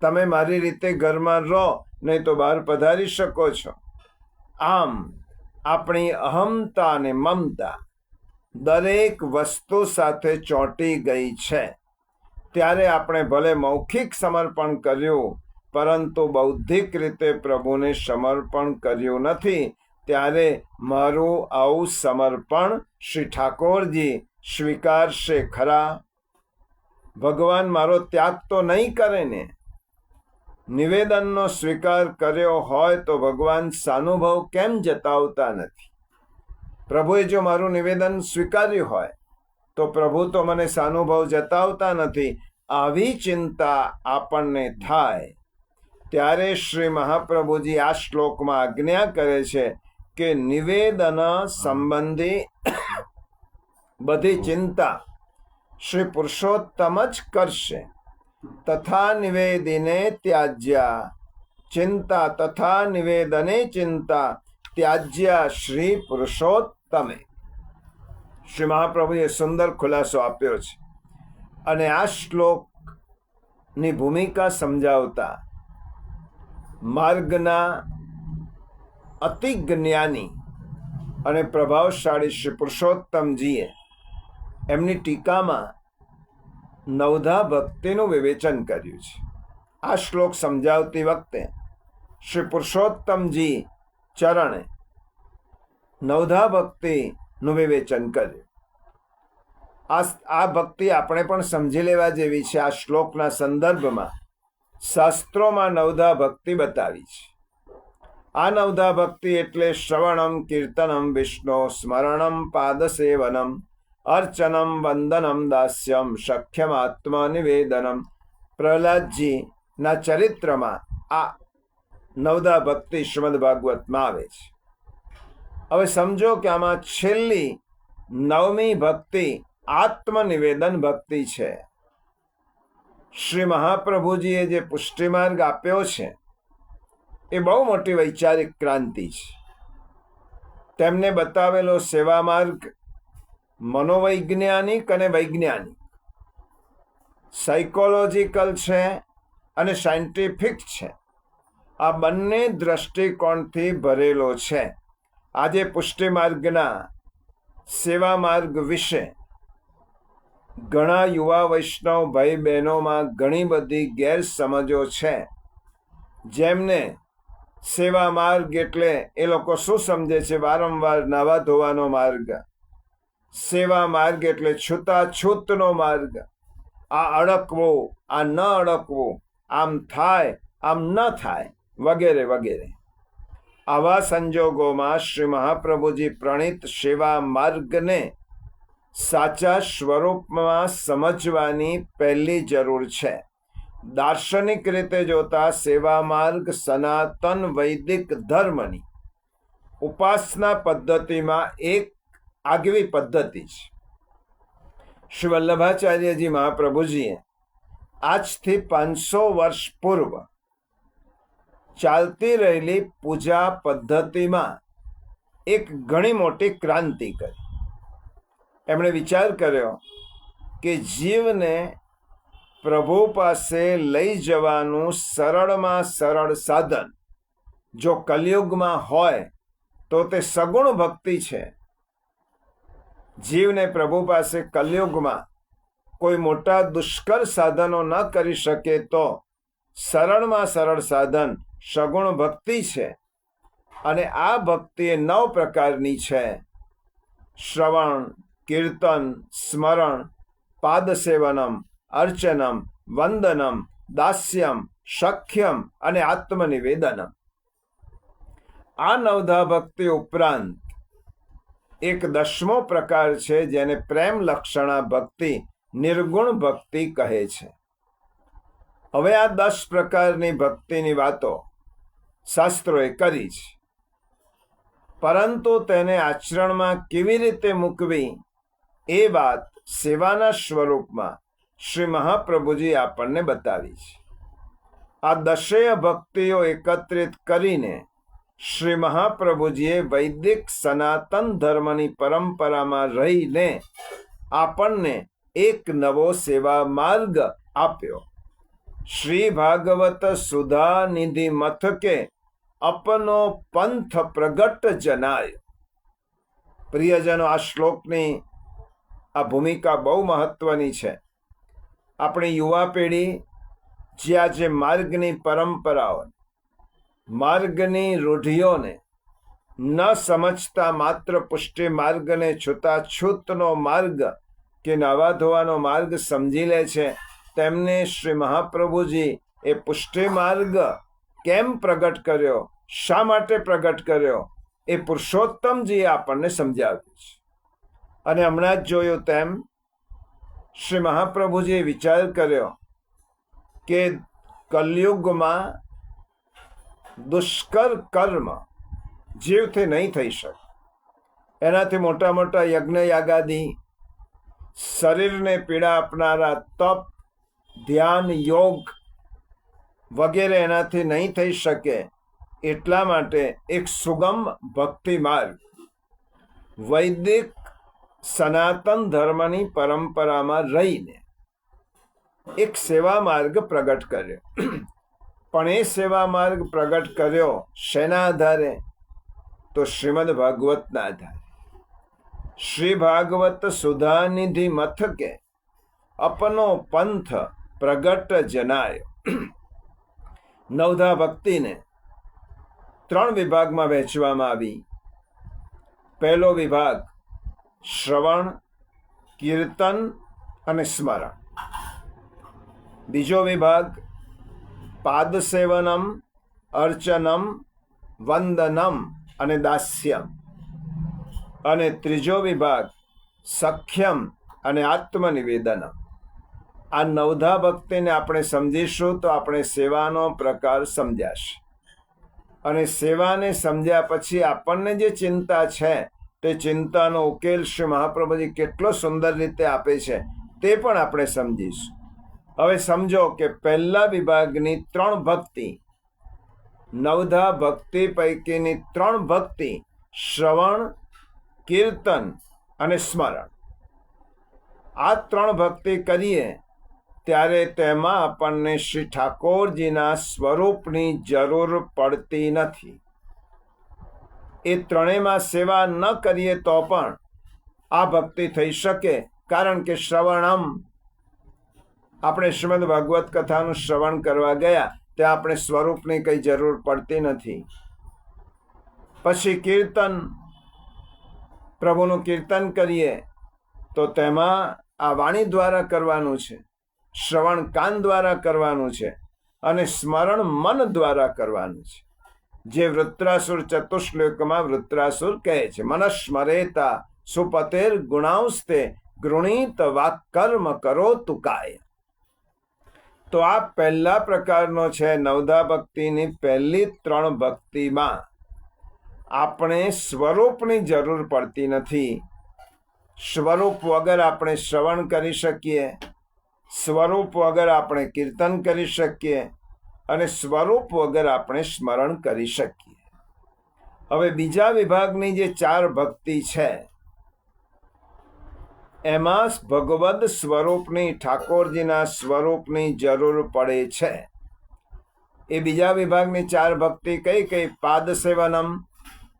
તમે મારી રીતે ઘરમાં રહો, નહીં તો બહાર પધારી શકો છો. આમ આપણી અહમતા અને મમતા દરેક વસ્તુ સાથે ચોંટી ગઈ છે. ત્યારે આપણે ભલે મૌખિક સમર્પણ કર્યું, પરંતુ બૌદ્ધિક રીતે પ્રભુને સમર્પણ કર્યું નથી. ત્યારે મારું આવું સમર્પણ શ્રી ઠાકોરજી સ્વીકારશે ખરા? ભગવાન મારો ત્યાગ તો નહીં કરે ને? નિવેદનનો સ્વીકાર કર્યો હોય તો ભગવાન સાનુભવ કેમ જતાવતા નથી? પ્રભુએ જો મારું નિવેદન સ્વીકાર્યું હોય તો પ્રભુ તો મને સાનુભવ જતાવતા નથી. આવી ચિંતા આપણને થાય ત્યારે શ્રી મહાપ્રભુજી આ શ્લોકમાં આજ્ઞા કરે છે કે નિવેદન સંબંધી બધી ચિંતા શ્રી પુરુષોત્તમ જ કરશે. તથા નિવેદિને ત્યાજ્યા ચિંતા, તથા નિવેદને ચિંતા ત્યાજ્યા શ્રી પુરુષોત્તમે. શ્રી મહાપ્રભુએ સુંદર ખુલાસો આપ્યો છે. અને આ શ્લોકની ભૂમિકા સમજાવતા માર્ગના અતિ જ્ઞાની અને પ્રભાવશાળી શ્રી પુરુષોત્તમજીએ એમની ટીકામાં નવધા ભક્તિનું વિવેચન કર્યું છે. આ શ્લોક સમજાવતી વખતે શ્રી પુરુષોત્તમજી ચરણે નવધા ભક્તિનું વિવેચન કર્યું. આ ભક્તિ આપણે પણ સમજી લેવા જેવી છે. આ શ્લોકના સંદર્ભમાં શાસ્ત્રોમાં નવધા ભક્તિ બતાવી છે. આ નવધા ભક્તિ એટલે શ્રવણમ, કીર્તનમ, વિષ્ણુ સ્મરણમ, પાદસેવનમ, અર્ચનમ, વંદનમ, દાસ્યમ, સખ્યમ, આત્મનિવેદનમ. પ્રહલાદજીના ચરિત્રમાં આ નવધા ભક્તિ શ્રીમદ ભાગવતમાં આવે છે. હવે સમજો કે આમાં છેલ્લી નવમી ભક્તિ આત્મનિવેદન ભક્તિ છે. શ્રી મહાપ્રભુજીએ જે પુષ્ટિમાર્ગ આપ્યો છે એ બહુ મોટી વૈચારિક ક્રાંતિ છે. તેમને બતાવેલો સેવા માર્ગ મનોવૈજ્ઞાનિક અને વૈજ્ઞાનિક, સાયકોલોજીકલ છે અને સાયન્ટિફિક છે. આ બંને દ્રષ્ટિકોણથી ભરેલો છે. આજે પુષ્ટિમાર્ગના સેવા માર્ગ વિશે ઘણા યુવા વૈષ્ણવ ભાઈ બહેનોમાં ઘણી બધી ગેરસમજો છે. જેમને સેવા માર્ગ એટલે એ લોકો શું સમજે છે? વારંવાર નાવા ધોવાનો માર્ગ. સેવા માર્ગ એટલે છૂતાછૂતનો માર્ગ. આ અડકવું, આ ન અડકવું, આમ થાય, આમ ન થાય, વગેરે વગેરે. આવા સંજોગોમાં શ્રી મહાપ્રભુજી પ્રણીત સેવા માર્ગને સાચા સ્વરૂપમાં સમજવાની પહેલી જરૂર છે. દાર્શનિક રીતે જોતા સેવા માર્ગ સનાતન વૈદિક ધર્મની ઉપાસના પદ્ધતિમાં એક આગવી પદ્ધતિ છે. શ્રી વલ્લભાચાર્યજી મહાપ્રભુજીએ આજથી 500 વર્ષ પૂર્વ ચાલતી રહેલી પૂજા પદ્ધતિમાં એક ઘણી મોટી ક્રાંતિ કરી. એમણે વિચાર કર્યો કે જીવને પ્રભુ પાસે લઈ જવાનું સરળમાં સરળ સાધન જો કલિયુગમાં હોય તો તે સગુણ ભક્તિ છે. જીવને પ્રભુ પાસે કલિયુગમાં કોઈ મોટા દુષ્કર સાધનો ન કરી શકે તો સરળમાં સરળ સાધન સગુણ ભક્તિ છે. અને આ ભક્તિ એ 9 પ્રકારની છે: શ્રવણ, કીર્તન, સ્મરણ, પાદસેવનમ, અર્ચનમ, વંદનમ, દાસ્યમ, સખ્યમ અને આત્મનિવેદનમ. આ નવધા ભક્તિ ઉપરાંત એક 10મો પ્રકાર છે જેને પ્રેમ લક્ષણા ભક્તિ, નિર્ગુણ ભક્તિ કહે છે. હવે આ 10 પ્રકારની ભક્તિની વાતો શાસ્ત્રોએ કરી છે, પરંતુ તેને આચરણમાં કેવી રીતે મૂકવી એ વાત સેવાના સ્વરૂપમાં શ્રી મહાપ્રભુજી આપણને બતાવી છે. આ 10 ભક્તિઓ એકત્રિત કરીને શ્રી મહાપ્રભુજીએ વૈદિક સનાતન ધર્મની પરંપરામાં રહીને આપણને એક નવો સેવા માર્ગ આપ્યો. શ્રી ભાગવત સુધા નિધિ મથકે અપનો પંથ પ્રગટ જનાય. પ્રિયજનો, આ શ્લોકની આ ભૂમિકા બહુ મહત્વની છે. આપણી યુવા પેઢી જે આજે માર્ગની પરંપરાઓ, માર્ગની રૂઢિઓને ન સમજતા માત્ર પુષ્ટિ માર્ગને છૂતાછૂતનો માર્ગ કે નવા ધોવાનો માર્ગ સમજી લે છે, તેમને શ્રી મહાપ્રભુજી એ પુષ્ટિ માર્ગ કેમ પ્રગટ કર્યો, શા માટે પ્રગટ કર્યો, એ પુરુષોત્તમજીએ આપણને સમજાવ્યું છે. અને હમણાં જ જોયું તેમ શ્રી મહાપ્રભુજીએ વિચાર કર્યો કે કલયુગમાં દુષ્કર કર્મ જીવથી નહીં થઈ શકે. એનાથી મોટા મોટા યજ્ઞ યાગાદી, શરીરને પીડા આપનારા તપ, ધ્યાન, યોગ વગેરે એનાથી નહીં થઈ શકે. એટલા માટે એક સુગમ ભક્તિ માર્ગ, વૈદિક સનાતન ધર્મની પરંપરામાં રહીને એક સેવા માર્ગ પ્રગટ કર્યો. પણ એ સેવા માર્ગ પ્રગટ કર્યો શેના આધારે? તો શ્રીમદ ભાગવતના આધારે. શ્રી ભાગવત સુધાનિધિ મથકે અપનો પંથ પ્રગટ જનાય. નવધા ભક્તિને 3 વિભાગમાં વહેંચવામાં આવી. પહેલો વિભાગ શ્રવણ, કીર્તન અને સ્મરણ. બીજો વિભાગ પાદસેવનમ, અર્ચનમ, વંદનમ અને દાસ્યમ. અને ત્રીજો વિભાગ સખ્યમ અને આત્મનિવેદનમ. આ નવધા ભક્તિને આપણે સમજીશું તો આપણે સેવાનો પ્રકાર સમજાશે. અને સેવાને સમજ્યા પછી આપણને જે ચિંતા છે તે ચિંતાનો ઉકેલ શ્રી મહાપ્રભુજી કેટલો સુંદર રીતે આપે છે તે પણ આપણે સમજીશું. હવે સમજો કે પહેલા વિભાગની 3 ભક્તિ, નવધા ભક્તિ પૈકીની 3 ભક્તિ, શ્રવણ, કીર્તન અને સ્મરણ. આ 3 ભક્તિ કરીએ ત્યારે તેમાં આપણને શ્રી ઠાકોરજીના સ્વરૂપની જરૂર પડતી નથી. એ ત્રણેયમાં સેવા ન કરીએ તો પણ આ ભક્તિ થઈ શકે. કારણ કે શ્રવણમ, આપણે શ્રીમદ ભાગવત કથાનું શ્રવણ કરવા ગયા ત્યાં આપણે સ્વરૂપની કંઈ જરૂર પડતી નથી. પછી કીર્તન, પ્રભુનું કીર્તન કરીએ તો તેમાં આ વાણી દ્વારા કરવાનું છે, શ્રવણ કાન દ્વારા કરવાનું છે અને સ્મરણ મન દ્વારા કરવાનું છે. જે વૃત્રાસુર ચતુશ્લોકમાં વૃત્રાસુર કહે છે, મનસ્મરેતા સુપતેર ગુણાંસ્તે ગૃણીત વાક્કર્મ કરો તુકાય. તો આ પહેલા પ્રકારનો છે. નવધા ભક્તિની પહેલી 3 ભક્તિમાં આપણે સ્વરૂપની જરૂર પડતી નથી. સ્વરૂપ વગર આપણે શ્રવણ કરી શકીએ, સ્વરૂપ વગર આપણે કીર્તન કરી શકીએ અને સ્વરૂપ વગર આપણે સ્મરણ કરી શકીએ. હવે બીજા વિભાગની જે 4 ભક્તિ છે એમાં ભગવદ સ્વરૂપની, ઠાકોરજીના સ્વરૂપની જરૂર પડે છે. એ બીજા વિભાગની 4 ભક્તિ કઈ કઈ? પાદ સેવનમ,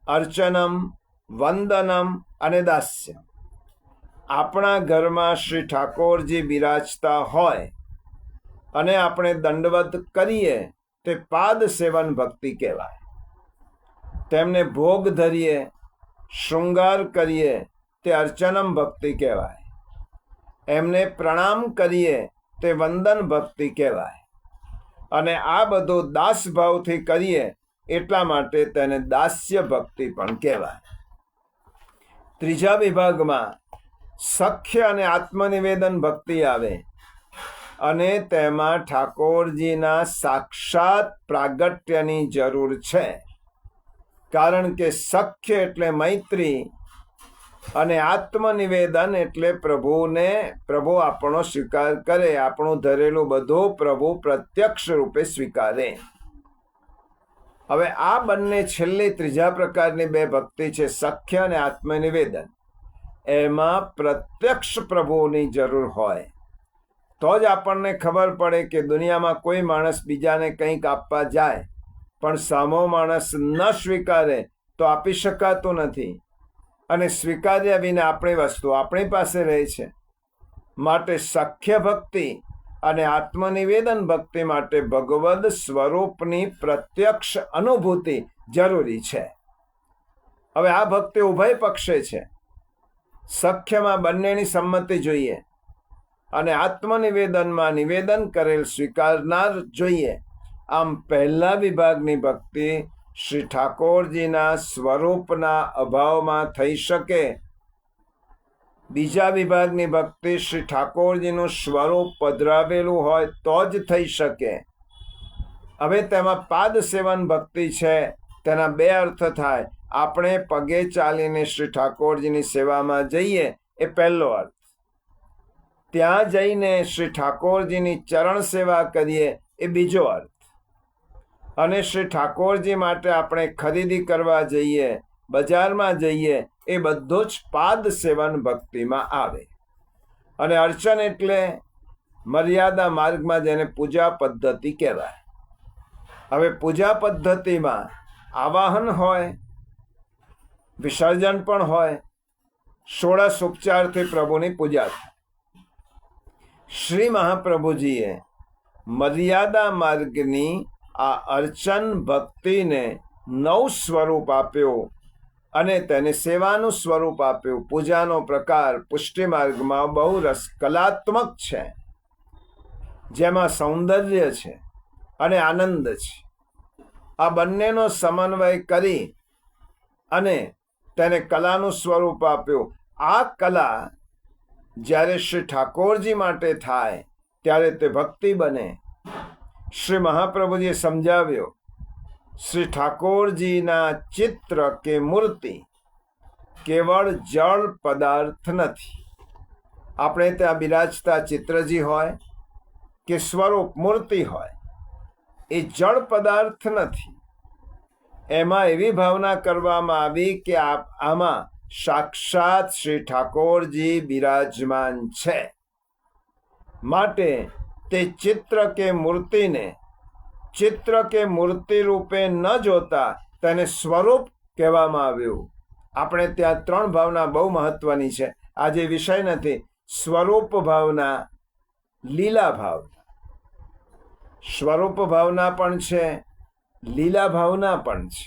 અર્ચનમ, વંદનમ અને દાસ્યમ. આપણા ઘરમાં શ્રી ઠાકોરજી બિરાજતા હોય અને આપણે દંડવત કરીએ તે પાદ સેવન ભક્તિ કહેવાય. તેમને ભોગ ધરીએ, શૃંગાર કરીએ તે અર્ચનમ ભક્તિ કહેવાય. એમને પ્રણામ કરીએ તે વંદન ભક્તિ કહેવાય. અને આ બધું દાસ ભાવથી કરીએ એટલા માટે તેને દાસ્ય ભક્તિ પણ કહેવાય. ત્રીજા વિભાગમાં સખ્ય અને આત્મનિવેદન ભક્તિ આવે અને તેમાં ઠાકોરજીના સાક્ષાત પ્રાગટ્યની જરૂર છે. કારણ કે સખ્ય એટલે મૈત્રી અને આત્મનિવેદન એટલે પ્રભુ આપણો સ્વીકાર કરે, આપણું ધરેલું બધું પ્રભુ પ્રત્યક્ષ રૂપે સ્વીકારે. હવે આ બંને છેલ્લી ત્રીજા પ્રકારની 2 ભક્તિ છે, સખ્ય અને આત્મનિવેદન. એમાં પ્રત્યક્ષ પ્રભુની જરૂર હોય. તો જ આપણને ખબર પડે કે દુનિયામાં કોઈ માણસ બીજાને કંઈક આપવા જાય પણ સામો માણસ ન સ્વીકારે તો આપી શકાતું નથી, અને સ્વીકાર્યા વિના આપણી વસ્તુ આપણી પાસે રહે છે. માટે સખ્ય ભક્તિ અને આત્મનિવેદન ભક્તિ માટે ભગવદ સ્વરૂપની પ્રત્યક્ષ અનુભૂતિ જરૂરી છે. હવે આ ભક્તિ ઉભય પક્ષે છે. સખ્યમાં બંનેની સંમતિ જોઈએ અને આત્મનિવેદનમાં નિવેદન કરેલ સ્વીકારનાર જોઈએ. આમ પહેલા વિભાગની ભક્તિ શ્રી ઠાકોરજીના સ્વરૂપના અભાવમાં થઈ શકે. બીજા વિભાગની ભક્તિ શ્રી ઠાકોરજીનું સ્વરૂપ પધરાવેલું હોય તો જ થઈ શકે. હવે તેમાં પાદ સેવન ભક્તિ છે. તેના બે અર્થ થાય. આપણે પગે ચાલીને શ્રી ઠાકોરજીની સેવામાં જઈએ એ પહેલો અર્થ. ત્યાં જઈને શ્રી ઠાકોરજીની ચરણ સેવા કરીએ એ બીજો અર્થ. અને શ્રી ઠાકોરજી માટે આપણે ખરીદી કરવા જઈએ, બજારમાં જઈએ, એ બધું જ પાદ સેવન ભક્તિમાં આવે. અને અર્ચન એટલે મર્યાદા માર્ગમાં જેને પૂજા પદ્ધતિ કહેવાય. હવે પૂજા પદ્ધતિમાં આવાહન હોય, વિસર્જન પણ હોય, ષોડશ ઉપચારથી પ્રભુની પૂજા થાય. શ્રી મહાપ્રભુજીએ મર્યાદા માર્ગની આ અર્ચન ભક્તિને 9 સ્વરૂપ આપ્યું અને તેને સેવાનું સ્વરૂપ આપ્યું. પૂજાનો પ્રકાર પુષ્ટિ માર્ગમાં બહુ રસ કલાત્મક છે, જેમાં સૌંદર્ય છે અને આનંદ છે. આ બંનેનો સમન્વય કરી અને તેને કલાનું સ્વરૂપ આપ્યું. આ કલા જ્યારે શ્રી ઠાકોરજી માટે થાય ત્યારે તે ભક્તિ બને. શ્રી મહાપ્રભુજીએ સમજાવ્યો, શ્રી ઠાકોરજીના ચિત્ર કે મૂર્તિ કેવળ જળ પદાર્થ નથી. આપણે ત્યાં બિરાજતા ચિત્રજી હોય કે સ્વરૂપ મૂર્તિ હોય, એ જળ પદાર્થ નથી. એમાં એવી ભાવના કરવામાં આવી કે આમાં સાક્ષાત શ્રી ઠાકોરજી બિરાજમાન છે. માટે તે ચિત્ર કે મૂર્તિને ચિત્ર કે મૂર્તિ રૂપે ન જોતા તેને સ્વરૂપ કહેવામાં આવ્યું. આપણે ત્યાં 3 ભાવના બહુ મહત્વની છે. આજે વિષય નથી. સ્વરૂપ ભાવના, લીલા ભાવના. સ્વરૂપ ભાવના પણ છે, લીલા ભાવના પણ છે.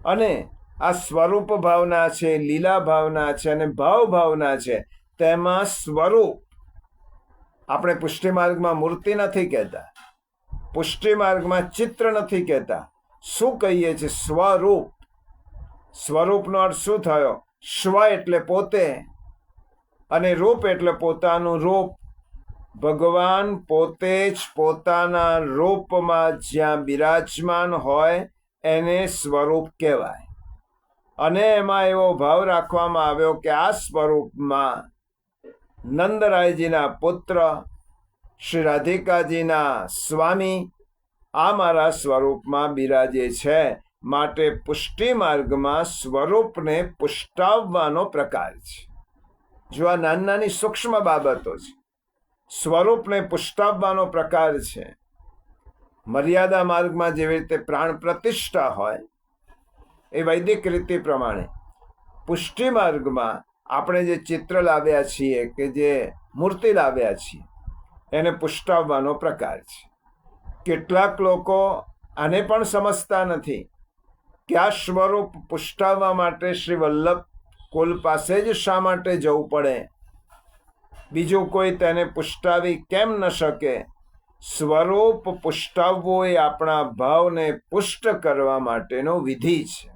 અને આ સ્વરૂપ ભાવના છે, લીલા ભાવના છે અને ભાવ ભાવના છે. તેમાં સ્વરૂપ, આપણે પુષ્ટિ માર્ગમાં મૂર્તિ નથી કહેતા, પુષ્ટિ માર્ગમાં ચિત્ર નથી કહેતા. શું કહીએ છીએ? સ્વરૂપ. સ્વરૂપનો અર્થ શું થયો? સ્વ એટલે પોતે અને રૂપ એટલે પોતાનું રૂપ. ભગવાન પોતે જ પોતાના રૂપમાં જ્યાં બિરાજમાન હોય એને સ્વરૂપ કહેવાય. અને એમાં એવો ભાવ રાખવામાં આવ્યો કે આ સ્વરૂપમાં નંદરાયજીના પુત્ર, શ્રી રાધિકાજીના સ્વામી આ મારા સ્વરૂપમાં બિરાજે છે. માટે પુષ્ટિ માર્ગમાં સ્વરૂપને પુષ્ટાવવાનો પ્રકાર છે. જો આ નાની નાની સૂક્ષ્મ બાબતો છે. સ્વરૂપને પુષ્ટાવવાનો પ્રકાર છે. મર્યાદા માર્ગમાં જેવી રીતે પ્રાણ પ્રતિષ્ઠા હોય એ વૈદિક રીતિ પ્રમાણે પુષ્ટિ માર્ગમાં આપણે જે ચિત્ર લાવ્યા છીએ કે જે મૂર્તિ લાવ્યા છીએ એને પુષ્ટાવવાનો પ્રકાર છે. કેટલાક લોકો આને પણ સમજતા નથી કે આ સ્વરૂપ પુષ્ટાવવા માટે શ્રી વલ્લભ કુલ પાસે જ શા માટે જવું પડે? બીજું કોઈ તેને પુષ્ટાવી કેમ ન શકે? સ્વરૂપ પુષ્ટાવવું એ આપણા ભાવને પુષ્ટ કરવા માટેનો વિધિ છે.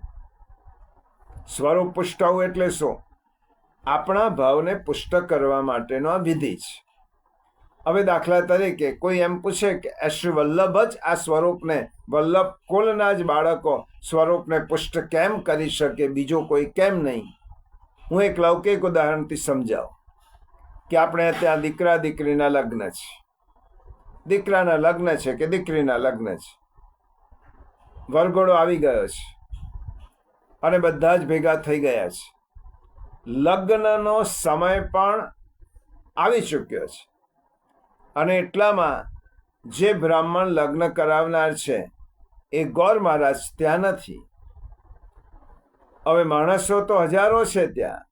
સ્વરૂપ પુષ્ટાવવું એટલે શું? આપણા ભાવને પુષ્ટ કરવા માટેનો આ વિધિ છે. હવે દાખલા તરીકે કોઈ એમ પૂછે કે શ્રી વલ્લભ જ આ સ્વરૂપને, વલ્લભ કુલના જ બાળકો સ્વરૂપને પુષ્ટ કેમ કરી શકે, બીજો કોઈ કેમ નહીં? હું એક લૌકિક ઉદાહરણથી સમજાવું કે આપણે ત્યાં દીકરા દીકરીના લગ્ન છે. દીકરાના લગ્ન છે કે દીકરીના લગ્ન છે. વરઘોડો આવી ગયો છે અને બધા જ ભેગા થઈ ગયા છે. લગ્નનો સમય પણ આવી ચૂક્યો છે. અને એટલામાં જે બ્રાહ્મણ લગ્ન કરાવનાર છે એ ગોર મહારાજ ત્યાં નથી. હવે માણસો તો હજારો છે ત્યાં,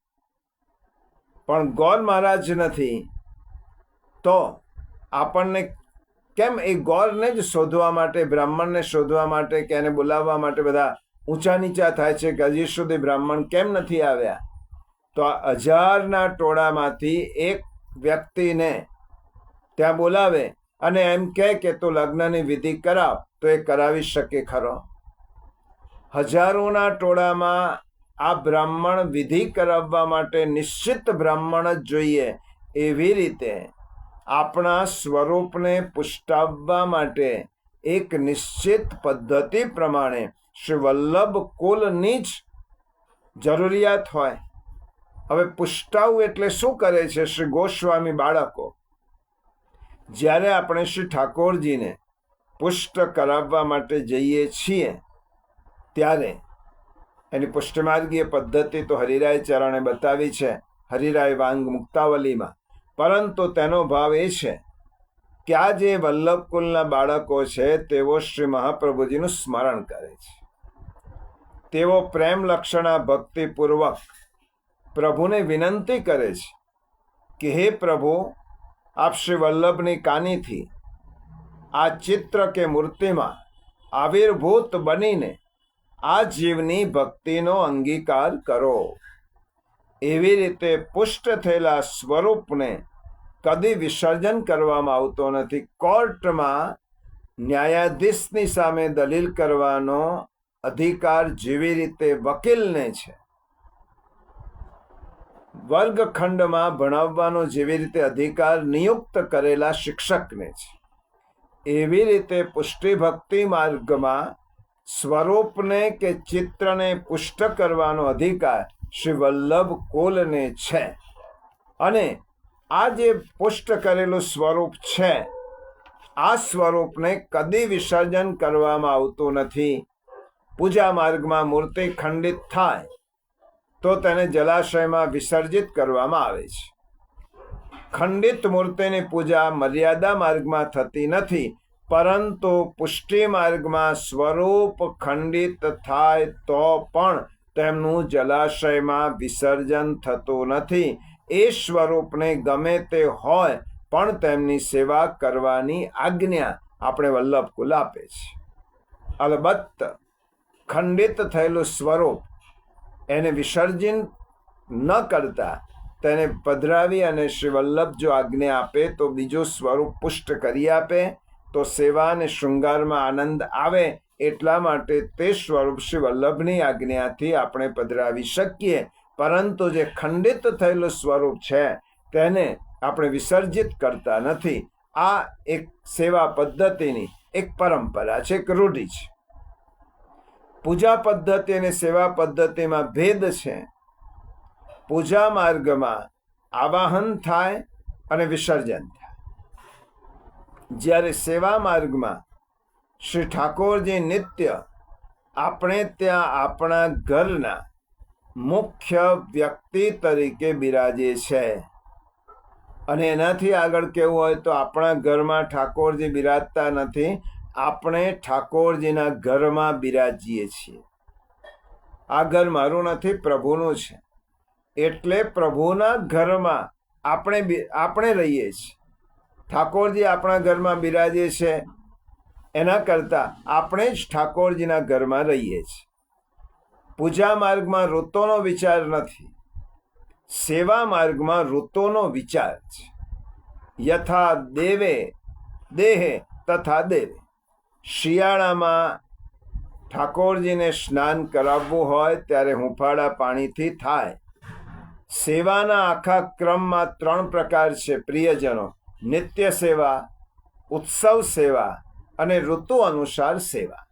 પણ ગોર મહારાજ નથી. તો આપણને કેમ એ ગોરને જ શોધવા માટે, બ્રાહ્મણને શોધવા માટે કે એને બોલાવવા માટે બધા ઊંચા નીચા થાય છે કે હજી સુધી બ્રાહ્મણ કેમ નથી આવ્યા? તો આ 1000ના ટોળામાંથી એક વ્યક્તિને ત્યાં બોલાવે અને એમ કહે કે તું લગ્નની વિધિ કરાવ, તો એ કરાવી શકે ખરો? હજારોના ટોળામાં આ બ્રાહ્મણ વિધિ કરાવવા માટે નિશ્ચિત બ્રાહ્મણ જ જોઈએ. એવી રીતે આપણા સ્વરૂપને પુષ્ટાવવા માટે એક નિશ્ચિત પદ્ધતિ પ્રમાણે શ્રી વલ્લભ કુલની જ જરૂરિયાત હોય. હવે પુષ્ટાવવું એટલે શું કરે છે શ્રી ગોસ્વામી બાળકો? જ્યારે આપણે શ્રી ઠાકોરજીને પુષ્ટ કરાવવા માટે જઈએ છીએ ત્યારે એની પુષ્ટમાર્ગીય પદ્ધતિ તો હરિરાય ચરણે બતાવી છે, હરિરાય વાંગ મુક્તાવલીમાં. પરંતુ તેનો ભાવ એ છે કે આ જે વલ્લભ કુલના બાળકો છે તેઓ શ્રી મહાપ્રભુજીનું સ્મરણ કરે છે. તેઓ પ્રેમ લક્ષણા ભક્તિપૂર્વક પ્રભુને વિનંતી કરે છે કે હે પ્રભુ, આપ શ્રી વલ્લભની કાનીથી આ ચિત્ર કે મૂર્તિમાં આવિર્ભૂત બનીને આ જીવની ભક્તિનો અંગીકાર કરો. એવી રીતે પુષ્ટ થયેલા સ્વરૂપને કદી વિસર્જન કરવામાં આવતો નથી. કોર્ટમાં ન્યાયાધીશની સામે દલીલ કરવાનો અધિકાર જેવી રીતે વકીલને છે, વર્ગખંડમાં ભણાવવાનો જેવી રીતે અધિકાર નિયુક્ત કરેલા શિક્ષકને છે, એવી રીતે પુષ્ટિ ભક્તિ માર્ગમાં સ્વરૂપને કે ચિત્રને પુષ્ટ કરવાનો અધિકાર શ્રી વલ્લભ કુલને છે. અને આ જે પુષ્ટ કરેલું સ્વરૂપ છે, આ સ્વરૂપને કદી વિસર્જન કરવામાં આવતું નથી. પૂજા માર્ગમાં મૂર્તિ ખંડિત થાય તો તેને જલાશયમાં વિસર્જિત કરવામાં આવે છે. ખંડિત મૂર્તિની પૂજા મર્યાદા માર્ગમાં થતી નથી, પરંતુ પુષ્ટિ માર્ગમાં સ્વરૂપ ખંડિત થાય તો પણ તેમનું જલાશયમાં વિસર્જન થતું નથી. એ સ્વરૂપને ગમે તે હોય પણ તેમની સેવા કરવાની આજ્ઞા આપણે વલ્લભ કુલ આપે છે. અલબત્ત ખંડિત થયેલું સ્વરૂપ એને વિસર્જન ન કરતા તેને પધરાવી અને શ્રી વલ્લભ જો આજ્ઞા આપે તો બીજું સ્વરૂપ પુષ્ટ કરી આપે તો સેવા અને શૃંગારમાં આનંદ આવે. એટલા માટે તે સ્વરૂપ શ્રી વલ્લભની આજ્ઞાથી આપણે પધરાવી શકીએ. પરંતુ જે ખંડિત થયેલું સ્વરૂપ છે તેને આપણે વિસર્જિત કરતા નથી. આ એક સેવા પદ્ધતિની એક પરંપરા છે, એક રૂઢિ છે. પૂજા પદ્ધતિ અને સેવા પદ્ધતિમાં ભેદ છે. પૂજા માર્ગમાં આવાહન થાય અને વિસર્જન થાય, જ્યારે સેવા માર્ગમાં શ્રી ઠાકોરજી નિત્ય આપણે ત્યાં આપણા ઘરના મુખ્ય વ્યક્તિ તરીકે બિરાજે છે. અને એનાથી આગળ કેવું હોય તો આપણા ઘરમાં ઠાકોરજી બિરાજતા નથી, આપણે ઠાકોરજીના ઘરમાં બિરાજીએ છીએ. આ ઘર મારું નથી, પ્રભુનું છે. એટલે પ્રભુના ઘરમાં આપણે રહીએ છીએ. ઠાકોરજી આપણા ઘરમાં બિરાજે છે, એના કરતાં આપણે જ ઠાકોરજીના ઘરમાં રહીએ છીએ. પૂજા માર્ગમાં ઋતુનો વિચાર નથી, સેવા માર્ગમાં ઋતુનો વિચાર છે. યથા દેવે દેહે તથા દેવે. શિયાળામાં ઠાકોરજીને સ્નાન કરાવવું હોય ત્યારે હુંફાળા પાણીથી થાય. સેવાના આખા ક્રમમાં 3 પ્રકાર છે પ્રિયજનો: નિત્ય સેવા, ઉત્સવ સેવા અને ઋતુ અનુસાર સેવા.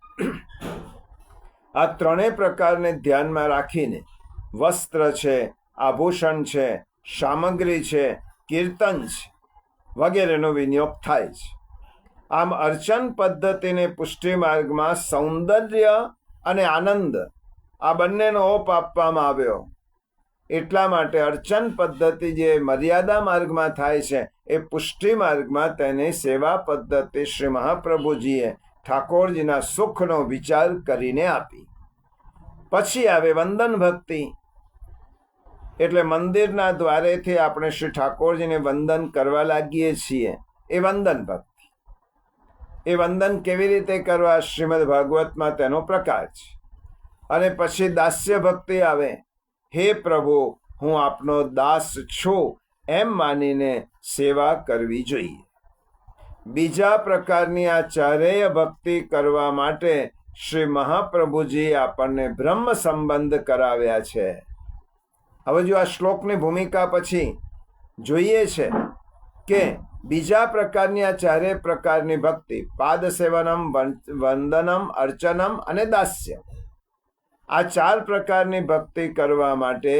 આ 3 પ્રકારને ધ્યાનમાં રાખીને વસ્ત્ર છે, આભૂષણ છે, સામગ્રી છે, કીર્તન છે વગેરેનો વિનિયોગ થાય છે. આમ અર્ચન પદ્ધતિને પુષ્ટિ માર્ગમાં સૌંદર્ય અને આનંદ આ બંનેનો ઓપ આપવામાં આવ્યો. એટલા માટે અર્ચન પદ્ધતિ જે મર્યાદા માર્ગમાં થાય છે એ પુષ્ટિ માર્ગમાં તેની સેવા પદ્ધતિ શ્રી મહાપ્રભુજીએ ઠાકોરજીના સુખનો વિચાર કરીને આપી. પછી આવે વંદન ભક્તિ. એટલે મંદિરના દ્વારેથી આપણે શ્રી ઠાકોરજીને વંદન કરવા લાગીએ છીએ, એ વંદન ભક્તિ. એ વંદન કેવી રીતે કરવા? શ્રીમદ ભાગવતમાં તેનો પ્રકાર છે. અને પછી દાસ્ય ભક્તિ આવે. હે પ્રભુ, હું આપનો દાસ છું એમ માનીને સેવા કરવી જોઈએ. બીજા પ્રકારની આ ચારેય ભક્તિ કરવા માટે શ્રી મહાપ્રભુજી આપણને બ્રહ્મ સંબંધ કરાવ્યા છે. હવે જો આ શ્લોકની ભૂમિકા પછી જોઈએ છે કે બીજા પ્રકારની આ ચારેય પ્રકારની ભક્તિ, પાદ સેવનમ, વંદનમ, અર્ચનમ અને દાસ્ય, આ ચાર પ્રકારની ભક્તિ કરવા માટે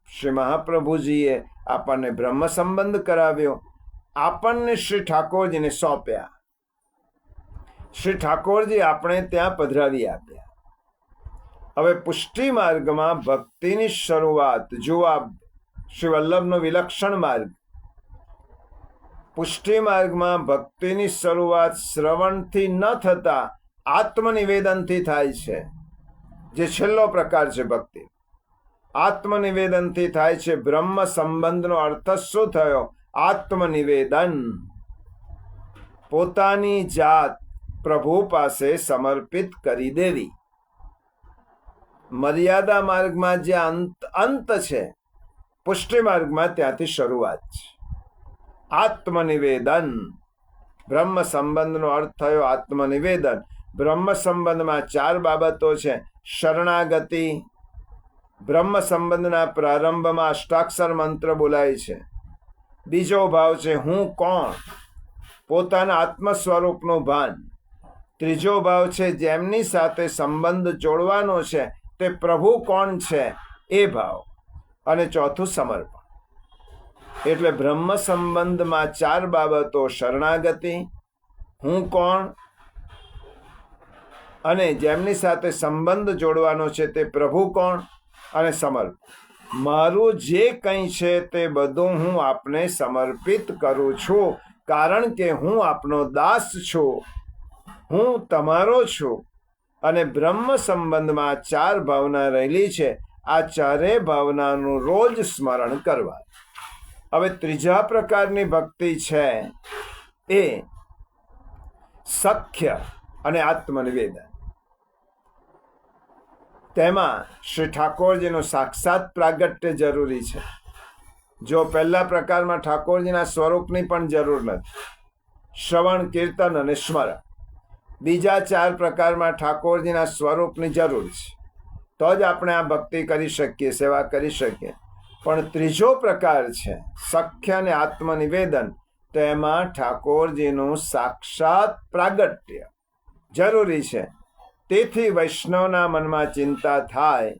શ્રી મહાપ્રભુજીએ આપણને બ્રહ્મ સંબંધ કરાવ્યો, આપણને શ્રી ઠાકોરજીને સોંપ્યા. શ્રી ઠાકોરજી આપણે ત્યાં પધરાવી આપ્યા. હવે પુષ્ટિ માર્ગમાં ભક્તિની શરૂઆત જો આ શ્રી વલ્લભનો વિલક્ષણ માર્ગ. પુષ્ટિ માર્ગમાં ભક્તિની શરૂઆત શ્રવણથી ન થતા આત્મનિવેદનથી થાય છે, જે છેલ્લો પ્રકાર છે ભક્તિ. આત્મનિવેદનથી થાય છે. બ્રહ્મ સંબંધનો અર્થ શું થયો? આત્મનિવેદન. પોતાની જાત પ્રભુ પાસે સમર્પિત કરી દેવી. મર્યાદા માર્ગમાં જે અંત છે, પુષ્ટિ માર્ગમાં ત્યાંથી શરૂઆત છે. આત્મનિવેદન. બ્રહ્મ સંબંધનો અર્થ થયો આત્મનિવેદન. બ્રહ્મ સંબંધમાં ચાર બાબતો છે. શરણાગતિ. બ્રહ્મ સંબંધના પ્રારંભમાં અષ્ટાક્ષર મંત્ર બોલાય છે. બીજો ભાવ છે હું કોણ, પોતાના આત્મ સ્વરૂપનું ભાન. ત્રીજો ભાવ છે જેમની સાથે સંબંધ જોડવાનો છે તે પ્રભુ કોણ છે એ ભાવ. અને ચોથું સમર્પણ. એટલે બ્રહ્મ સંબંધમાં ચાર બાબતો: શરણાગતિ, હું કોણ, અને જેમની સાથે સંબંધ જોડવાનો છે તે પ્રભુ કોણ, અને સમર્પણ. મારું જે કંઈ છે તે બધું હું આપને સમર્પિત કરું છું, કારણ કે હું આપનો દાસ છું, હું તમારો છું. અને બ્રહ્મ સંબંધમાં ચાર ભાવના રહેલી છે. આ ચારેય ભાવનાનું રોજ સ્મરણ કરવા. હવે ત્રીજા પ્રકારની ભક્તિ છે એ સખ્ય અને આત્મનિવેદન. તેમાં શ્રી ઠાકોરજીનું સાક્ષાત પ્રાગટ્ય જરૂરી છે. જો પહેલા પ્રકારમાં ઠાકોરજીના સ્વરૂપની પણ જરૂર નથી, શ્રવણ, કીર્તન અને સ્મરણ. બીજા ચાર પ્રકારમાં ઠાકોરજીના સ્વરૂપની જરૂર છે, તો જ આપણે આ ભક્તિ કરી શકીએ, સેવા કરી શકીએ. પણ ત્રીજો પ્રકાર છે સખ્ય અને આત્મનિવેદન. તેમાં ઠાકોરજીનું સાક્ષાત પ્રાગટ્ય જરૂરી છે. તેથી વૈષ્ણવના મનમાં ચિંતા થાય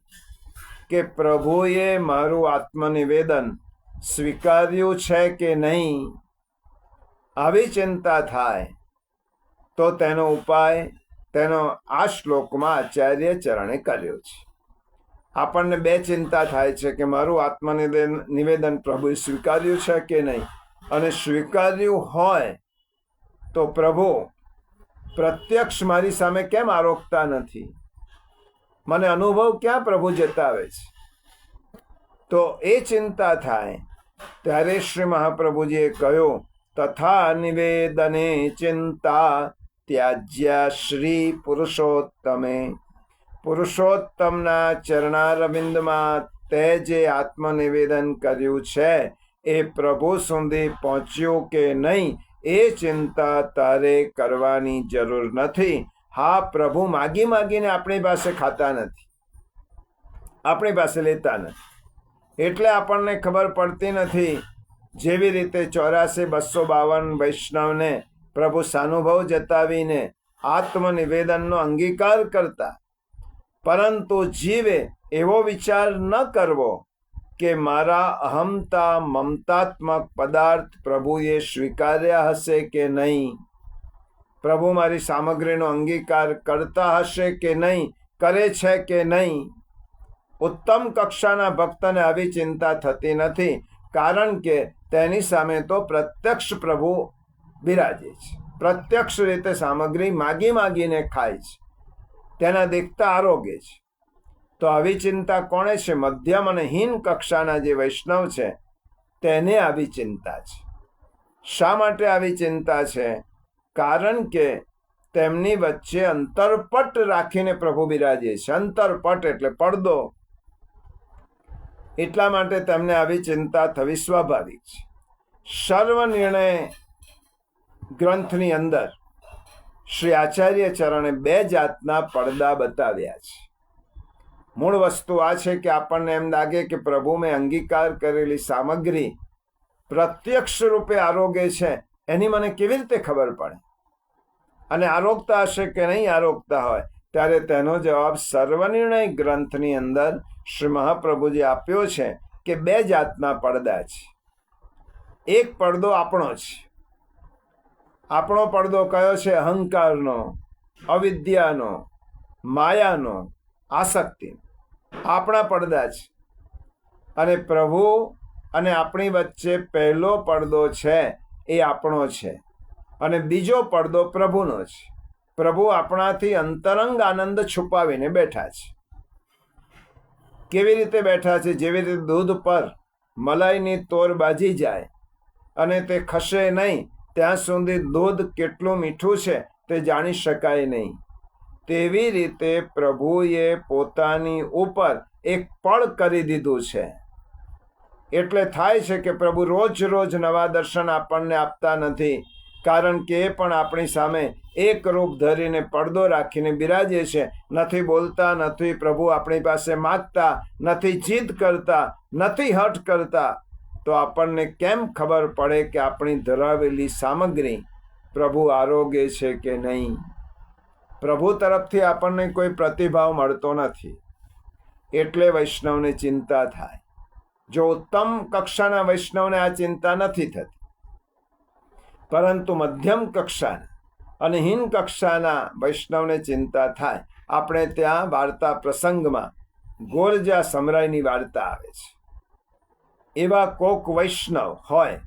કે પ્રભુએ મારું આત્મનિવેદન સ્વીકાર્યું છે કે નહીં. આવી ચિંતા થાય તો તેનો ઉપાય આ શ્લોકમાં આચાર્ય ચરણે કર્યો છે. આપણને બે ચિંતા થાય છે કે મારું આત્મનિવેદન પ્રભુએ સ્વીકાર્યું છે કે નહીં, અને સ્વીકાર્યું હોય તો પ્રભુ પ્રત્યક્ષ મારી સામે કેમ આરોગતા નથી? મને અનુભવ ક્યાં પ્રભુ જતાવે છે? તો એ ચિંતા થાય ત્યારે શ્રી મહાપ્રભુજીએ કહ્યું, તથા નિવેદને ચિંતા ત્યાજ્યા શ્રી પુરુષોત્તમે. પુરુષોત્તમના ચરણારવિંદમાં તે જે આત્મનિવેદન કર્યું છે એ પ્રભુ સુધી પહોંચ્યું કે નહીં એ ચિંતા તારે કરવાની જરૂર નથી. હા, પ્રભુ માગી માગીને આપણી પાસે ખાતા નથી, આપણી પાસે લેતા નથી, એટલે આપણને ખબર પડતી નથી. જેવી રીતે 84,252 વૈષ્ણવને પ્રભુ સાનુભવ જતાવીને આત્મનિવેદનનો અંગીકાર કરતા, પરંતુ જીવે એવો વિચાર ન કરવો કે મારા અહમતા મમતાત્મક પદાર્થ પ્રભુએ સ્વીકાર્યા હશે કે નહીં, પ્રભુ મારી સામગ્રીનો અંગીકાર કરતા હશે કે નહીં, કરે છે કે નહીં. ઉત્તમ કક્ષાના ભક્તને આવી ચિંતા થતી નથી, કારણ કે તેની સામે તો પ્રત્યક્ષ પ્રભુ બિરાજે છે, પ્રત્યક્ષ રીતે સામગ્રી માગી માગીને ખાય છે, તેના દેખતા આરોગ્ય છે. તો આવી ચિંતા કોણે છે? મધ્યમ અને હીન કક્ષાના જે વૈષ્ણવ છે તેને આવી ચિંતા છે. શા માટે આવી ચિંતા છે? કારણ કે તેમની વચ્ચે અંતરપટ રાખીને પ્રભુ બિરાજે છે. અંતરપટ એટલે પડદો. એટલા માટે તેમને આવી ચિંતા થવી સ્વાભાવિક છે. સર્વ નિર્ણય ગ્રંથની અંદર શ્રી આચાર્ય ચરણે 2 જાતના પડદા બતાવ્યા છે. મૂળ વસ્તુ આ છે કે આપણને એમ લાગે કે પ્રભુ મેં અંગીકાર કરેલી સામગ્રી પ્રત્યક્ષ રૂપે આરોગ્ય છે, એની મને કેવી રીતે ખબર પડે? અને આરોગતા હશે કે નહીં આરોગતા હોય? ત્યારે તેનો જવાબ સર્વનિર્ણય ગ્રંથની અંદર શ્રી મહાપ્રભુજી આપ્યો છે કે 2 જાતના પડદા છે. એક પડદો આપણો છે. આપણો પડદો કયો છે? અહંકારનો, અવિદ્યાનો, માયાનો, આસક્તિ. આપણા પડદા છે. અને પ્રભુ અને આપણી વચ્ચે પહેલો પડદો છે એ આપણો છે, અને બીજો પડદો પ્રભુનો છે. પ્રભુ આપણાથી અંતરંગ આનંદ છુપાવીને બેઠા છે. કેવી રીતે બેઠા છે? જેવી રીતે દૂધ પર મલાઈની તોર બાજી જાય અને તે ખસે નહીં ત્યાં સુધી દૂધ કેટલું મીઠું છે તે જાણી શકાય નહીં, તેવી રીતે પ્રભુએ પોતાની ઉપર એક પળ કરી દીધું છે. એટલે થાય છે કે પ્રભુ રોજ રોજ નવા દર્શન આપણને આપતા નથી, કારણ કે એ પણ આપણી સામે એક રૂપ ધરીને પડદો રાખીને બિરાજે છે. નથી બોલતા, નથી પ્રભુ આપણી પાસે માગતા, નથી જીદ કરતા, નથી હઠ કરતા. તો આપણને કેમ ખબર પડે કે આપણી ધરાવેલી સામગ્રી પ્રભુ આરોગ્ય છે કે નહીં? પ્રભુ તરફથી આપણને કોઈ પ્રતિભાવ મળતો નથી, એટલે વૈષ્ણવને ચિંતા થાય. જો ઉત્તમ કક્ષાના વૈષ્ણવને આ ચિંતા નથી થતી, પરંતુ મધ્યમ કક્ષાના અને હીન કક્ષાના વૈષ્ણવને ચિંતા થાય. આપણે ત્યાં વાર્તા પ્રસંગમાં ગોરજા સમરાયની વાર્તા આવે છે. એવા કોક વૈષ્ણવ હોય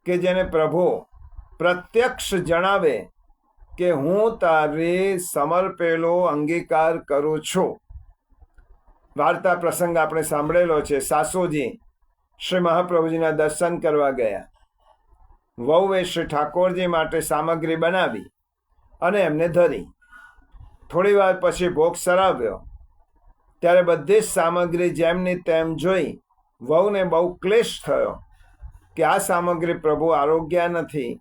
કે જેને પ્રભુ પ્રત્યક્ષ જણાવે કે હું તારે સમર્પેલો અંગીકાર કરું છું. વાર્તા પ્રસંગ આપણે સાંભળેલો છે. સાસુજી શ્રી મહાપ્રભુજીના દર્શન કરવા ગયા. વહુએ શ્રી ઠાકોરજી માટે સામગ્રી બનાવી અને એમને ધરી. થોડી વાર પછી ભોગ સરાવ્યો ત્યારે બધી જ સામગ્રી જેમની તેમ જોઈ વહુને બહુ ક્લેશ થયો કે આ સામગ્રી પ્રભુ આરોગ્યા નથી,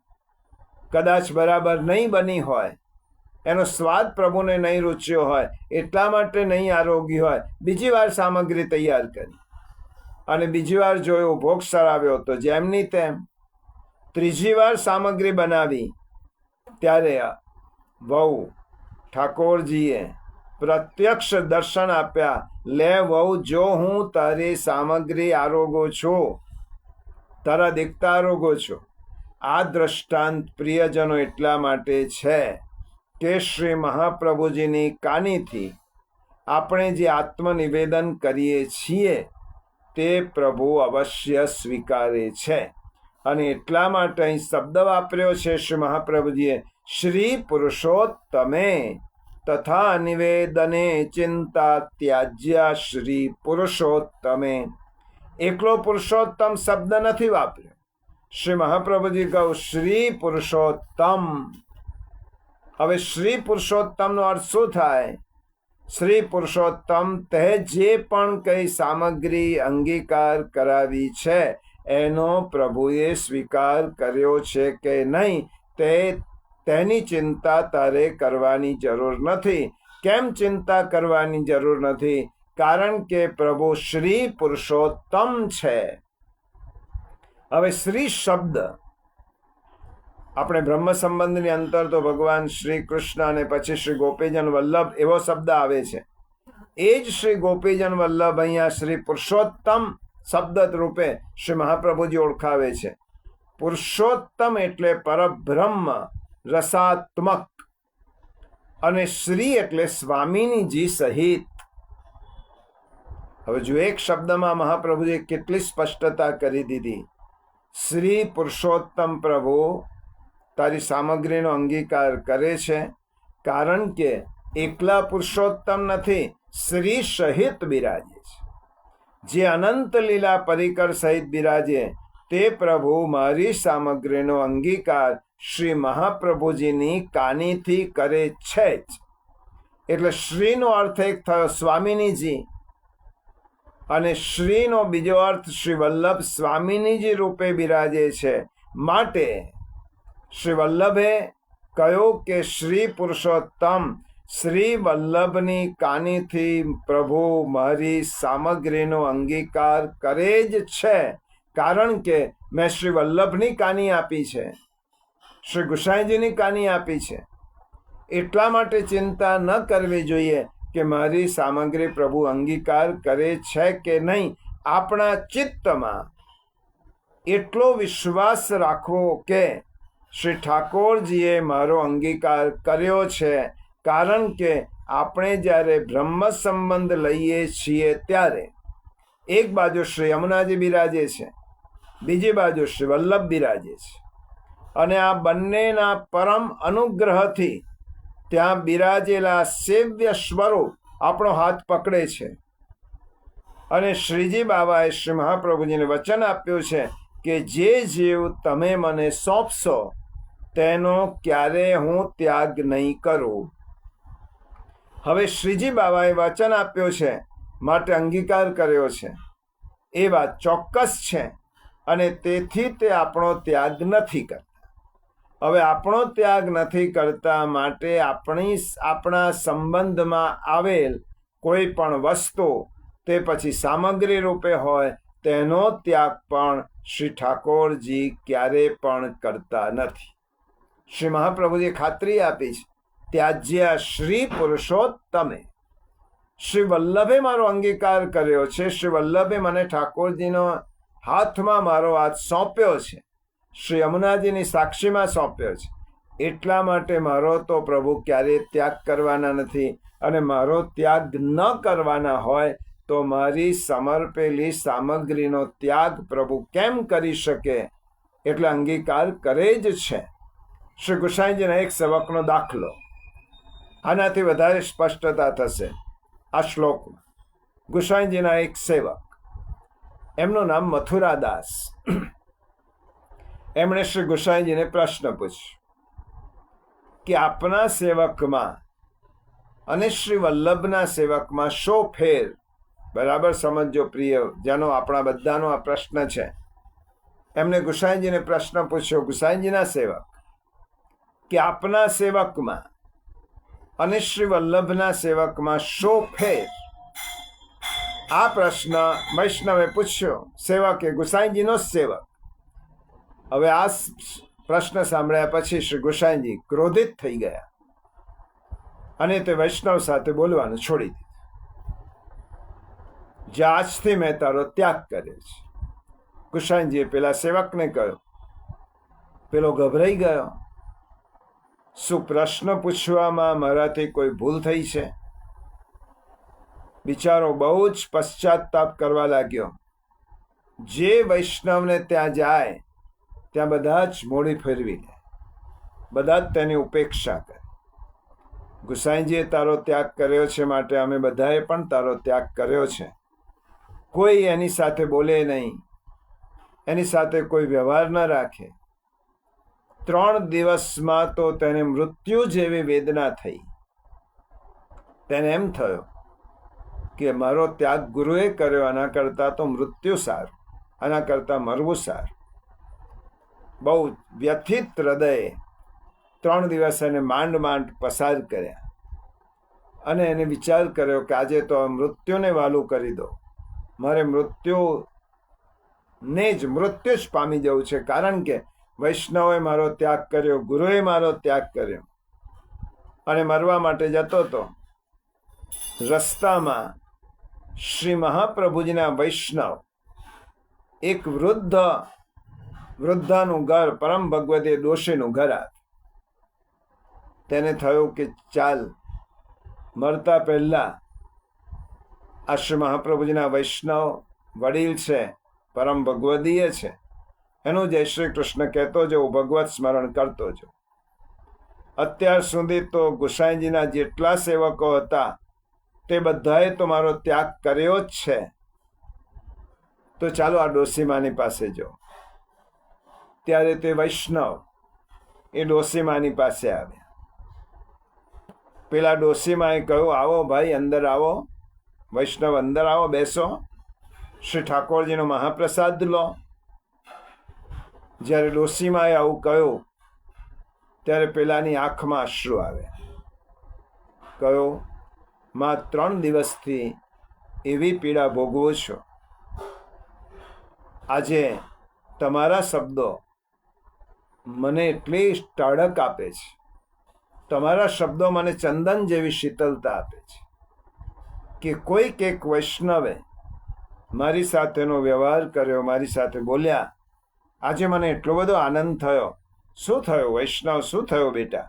કદાચ બરાબર નહીં બની હોય, એનો સ્વાદ પ્રભુને નહીં રૂચ્યો હોય, એટલા માટે નહીં આરોગી હોય. બીજી વાર સામગ્રી તૈયાર કરી અને બીજી વાર જોયો, ભોગ સરાવ્યો તો જેમની તેમ. ત્રીજી વાર સામગ્રી બનાવી ત્યારે વહુ ઠાકોરજીએ પ્રત્યક્ષ દર્શન આપ્યા. લે વહુ, જો હું તારી સામગ્રી આરોગો છું, તારા દેખતા આરોગો છું. આ દ્રષ્ટાંત પ્રિયજનો એટલા માટે છે કે શ્રી મહાપ્રભુજીની કાનીથી આપણે જે આત્મનિવેદન કરીએ છીએ તે પ્રભુ અવશ્ય સ્વીકારે છે. અને એટલા માટે અહીં શબ્દ વાપર્યો છે શ્રી મહાપ્રભુજીએ, શ્રી પુરુષોત્તમે તથા નિવેદને ચિંતા ત્યાજ્યા શ્રી પુરુષોત્તમે. એકલો પુરુષોત્તમ શબ્દ નથી વાપર્યો. શ્રી મહાપ્રભુજી કહ્યું શ્રી પુરુષોત્તમ. હવે શ્રી પુરુષોત્તમનો અર્થ શું થાય? શ્રી પુરુષોત્તમ તે જે પણ કઈ સામગ્રી અંગીકાર કરાવી છે એનો પ્રભુએ સ્વીકાર કર્યો છે કે નહીં તેની ચિંતા તારે કરવાની જરૂર નથી. કેમ ચિંતા કરવાની જરૂર નથી? કારણ કે પ્રભુ શ્રી પુરુષોત્તમ છે. હવે શ્રી શબ્દ આપણે બ્રહ્મ સંબંધની અંતર તો ભગવાન શ્રી કૃષ્ણ અને પછી શ્રી ગોપીજન વલ્લભ એવો શબ્દ આવે છે. એ જ શ્રી ગોપીજન વલ્લભ અહીંયા શ્રી પુરુષોત્તમ શબ્દ રૂપે શ્રી મહાપ્રભુજી ઓળખાવે છે. પુરુષોત્તમ એટલે પરબ્રહ્મ રસાત્મક, અને શ્રી એટલે સ્વામિનીજી સહિત. હવે જો એક શબ્દમાં મહાપ્રભુએ કેટલી સ્પષ્ટતા કરી દીધી. શ્રી પુરુષોત્તમ પ્રભુ તારી સામગ્રીનો અંગીકાર કરે છે, કારણ કે એકલા પુરુષોત્તમ નથી, શ્રી સહિત બિરાજે છે. જે અનંત લીલા પરિકર સહિત બિરાજે તે પ્રભુ મારી સામગ્રીનો અંગીકાર શ્રી મહાપ્રભુજીની કાનીથી કરે છે જ. એટલે શ્રીનો અર્થ એક થયો સ્વામિનીજી, અને શ્રીનો બીજો અર્થ શ્રી વલ્લભ સ્વામિનીજી રૂપે બિરાજે છે. માટે શ્રી વલ્લભે કહ્યું કે શ્રી પુરુષોત્તમ શ્રી વલ્લભની કાનીથી પ્રભુ મારી સામગ્રીનો અંગીકાર કરે જ છે, કારણ કે મેં શ્રી વલ્લભની કાની આપી છે, શ્રી ગુસાઈજીની કાની આપી છે. એટલા માટે ચિંતા ન કરવી જોઈએ કે મારી સામગ્રી પ્રભુ અંગીકાર કરે છે કે નહીં. આપણા ચિત્તમાં એટલો વિશ્વાસ રાખવો કે શ્રી ઠાકોરજીએ મારો અંગીકાર કર્યો છે, કારણ કે આપણે જ્યારે બ્રહ્મ સંબંધ લઈએ છીએ ત્યારે એક બાજુ શ્રી યમુનાજી બિરાજે છે, બીજી બાજુ શ્રી વલ્લભ બિરાજે છે, અને આ બંનેના પરમ અનુગ્રહથી ત્યાં બિરાજેલા સેવ્ય સ્વરૂપ આપણો હાથ પકડે છે. અને શ્રીજી બાબાએ શ્રી મહાપ્રભુજીને વચન આપ્યું છે કે જે જીવ તમે મને સોંપશો તેનો ક્યારે હું ત્યાગ નહીં કરું. હવે શ્રીજી બાબાએ વચન આપ્યું છે માટે અંગીકાર કર્યો છે, એ વાત ચોક્કસ છે, અને તેથી તે આપણો ત્યાગ નથી કરતા. હવે આપણો ત્યાગ નથી કરતા માટે આપણા સંબંધમાં આવેલ કોઈ પણ વસ્તુ, તે પછી સામગ્રી રૂપે હોય, તેનો ત્યાગ પણ શ્રી ઠાકોરજી ક્યારે પણ કરતા નથી. શ્રી મહાપ્રભુજીએ ખાતરી આપી છે, ત્યાજ્ય શ્રી પુરુષોત્તમે. શ્રી વલ્લભે મારો અંગીકાર કર્યો છે, શ્રી વલ્લભે મને ઠાકોરજીનો હાથમાં મારો હાથ સોંપ્યો છે, શ્રી યમુનાજીની સાક્ષીમાં સોંપ્યો છે. એટલા માટે મારો તો પ્રભુ ક્યારેય ત્યાગ કરવાના નથી, અને મારો ત્યાગ ન કરવાના હોય તો મારી સમર્પેલી સામગ્રીનો ત્યાગ પ્રભુ કેમ કરી શકે? એટલે અંગીકાર કરે જ છે. શ્રી ગુસાઈજીના એક સેવકનો દાખલો આનાથી વધારે સ્પષ્ટતા થશે આ શ્લોકમાં. ગુસાઈજીના એક સેવક, એમનું નામ મથુરાદાસ. એમણે શ્રી ગુસાઈજીને પ્રશ્ન પૂછ્યો કે આપના સેવકમાં અને શ્રી વલ્લભના સેવકમાં શો ફેર? બરાબર સમજો પ્રિય જેનો આપણા બધાનો આ પ્રશ્ન છે. એમને ગુસાઈજીને પ્રશ્ન પૂછ્યો, ગુસાઈજીના સેવક, કે આપના સેવકમાં અને શ્રી વલ્લભના સેવકમાં શો ફેર? આ પ્રશ્ન વૈષ્ણવે પૂછ્યો, સેવકે ગુસાઈજીનો જ સેવક. હવે આ પ્રશ્ન સાંભળ્યા પછી શ્રી ગુસાઈજી ક્રોધિત થઈ ગયા અને તે વૈષ્ણવ સાથે બોલવાનું છોડી દીધું. જે આજથી મેં તારો ત્યાગ કર્યો છે. ગુસાઈજીએ પેલા સેવકને કહ્યું. પેલો ગભરાઈ ગયો, શું પ્રશ્ન પૂછવામાં મારાથી કોઈ ભૂલ થઈ છે? બિચારો બહુ જ પશ્ચાતાપ કરવા લાગ્યો. જે વૈષ્ણવને ત્યાં જાય ત્યાં બધા જ મોડી ફેરવી લે, બધા જ તેની ઉપેક્ષા કરે. ગુસાઈજીએ તારો ત્યાગ કર્યો છે, માટે અમે બધાએ પણ તારો ત્યાગ કર્યો છે. કોઈ એની સાથે બોલે નહીં, એની સાથે કોઈ વ્યવહાર ન રાખે. 3 દિવસમાં તો તેને મૃત્યુ જેવી વેદના થઈ. તેને એમ થયો કે મારો ત્યાગ ગુરુએ કર્યો, આના કરતાં તો મૃત્યુ સારું, આના કરતાં મરવું સારું. બહુ વ્યથિત હૃદયે 3 દિવસ એને માંડ પસાર કર્યા, અને એને વિચાર કર્યો કે આજે તો મૃત્યુને વાલું કરી દો, મારે મૃત્યુ જ પામી જવું છે, કારણ કે વૈષ્ણવે મારો ત્યાગ કર્યો, ગુરુએ મારો ત્યાગ કર્યો. અને મરવા માટે જતો હતો. રસ્તામાં શ્રી મહાપ્રભુજીના વૈષ્ણવ એક વૃદ્ધાનું ઘર, પરમ ભગવતી દોશીનું ઘર આવ્યું. તેને થયું કે ચાલ મરતા પહેલા આ શ્રી મહાપ્રભુજીના વૈષ્ણવ વડીલ છે, પરમ ભગવદીય છે, એનું જય શ્રી કૃષ્ણ કહેતો જાઉં, ભગવત સ્મરણ કરતો જાઉં. અત્યાર સુધી તો ગુસાઈજીના જેટલા સેવકો હતા તે બધાએ તો મારો ત્યાગ કર્યો જ છે. તો ચાલો આ ડોસીમાની પાસે જાઓ. ત્યારે તે વૈષ્ણવ એ ડોસીમાની પાસે આવ્યા. પેલા ડોસીમાએ કહ્યું, આવો ભાઈ, અંદર આવો. વૈષ્ણવ, અંદર આવો, બેસો, શ્રી ઠાકોરજીનો મહાપ્રસાદ લો. જ્યારે ડોસીમાએ આવું કહ્યું ત્યારે પેલાની આંખમાં અશ્રુ આવ્યા. કહ્યું, માં 3 દિવસથી એવી પીડા ભોગવું છું. આજે તમારા શબ્દો મને એટલી ટાઢક આપે છે, તમારા શબ્દો મને ચંદન જેવી શીતલતા આપે છે કે કોઈક એક વૈષ્ણવે મારી સાથેનો વ્યવહાર કર્યો, મારી સાથે બોલ્યા. આજે મને એટલો બધો આનંદ થયો. શું થયું વૈષ્ણવ, શું થયું બેટા?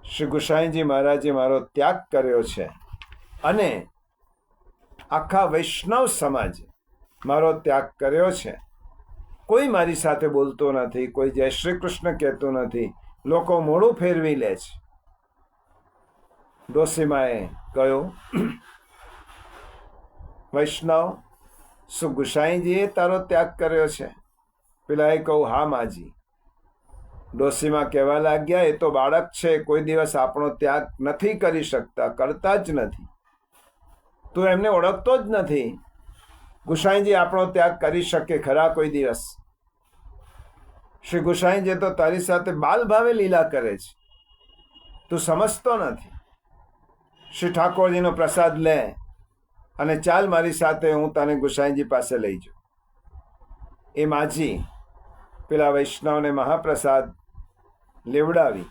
શ્રી ગુસાઈજી મહારાજે મારો ત્યાગ કર્યો છે અને આખા વૈષ્ણવ સમાજે મારો ત્યાગ કર્યો છે. કોઈ મારી સાથે બોલતો નથી, કોઈ જય શ્રી કૃષ્ણ કહેતું નથી, લોકો મોઢું ફેરવી લે છે. ડોસીમાએ કહ્યું, વૈષ્ણવ, શું ગુસાઈજીએ તારો ત્યાગ કર્યો છે? પેલાએ કહું, હા માજી. ડોસીમાં કહેવા લાગ્યા, એ તો બાળક છે, કોઈ દિવસ આપણો ત્યાગ નથી કરી શકતા, કરતા જ નથી. તું એમને ઓળખતો જ નથી. ગુસાઈજી આપણો ત્યાગ કરી શકે ખરા કોઈ દિવસ? શ્રી ગુસાઈજી તો તારી સાથે બાલ ભાવે લીલા કરે છે, તું સમજતો નથી. શ્રી ઠાકોરજીનો પ્રસાદ લે અને ચાલ મારી સાથે, હું તને ગુસાઈજી પાસે લઈ જાઉં. એ માજી પેલા વૈષ્ણવને મહાપ્રસાદ લેવડાવી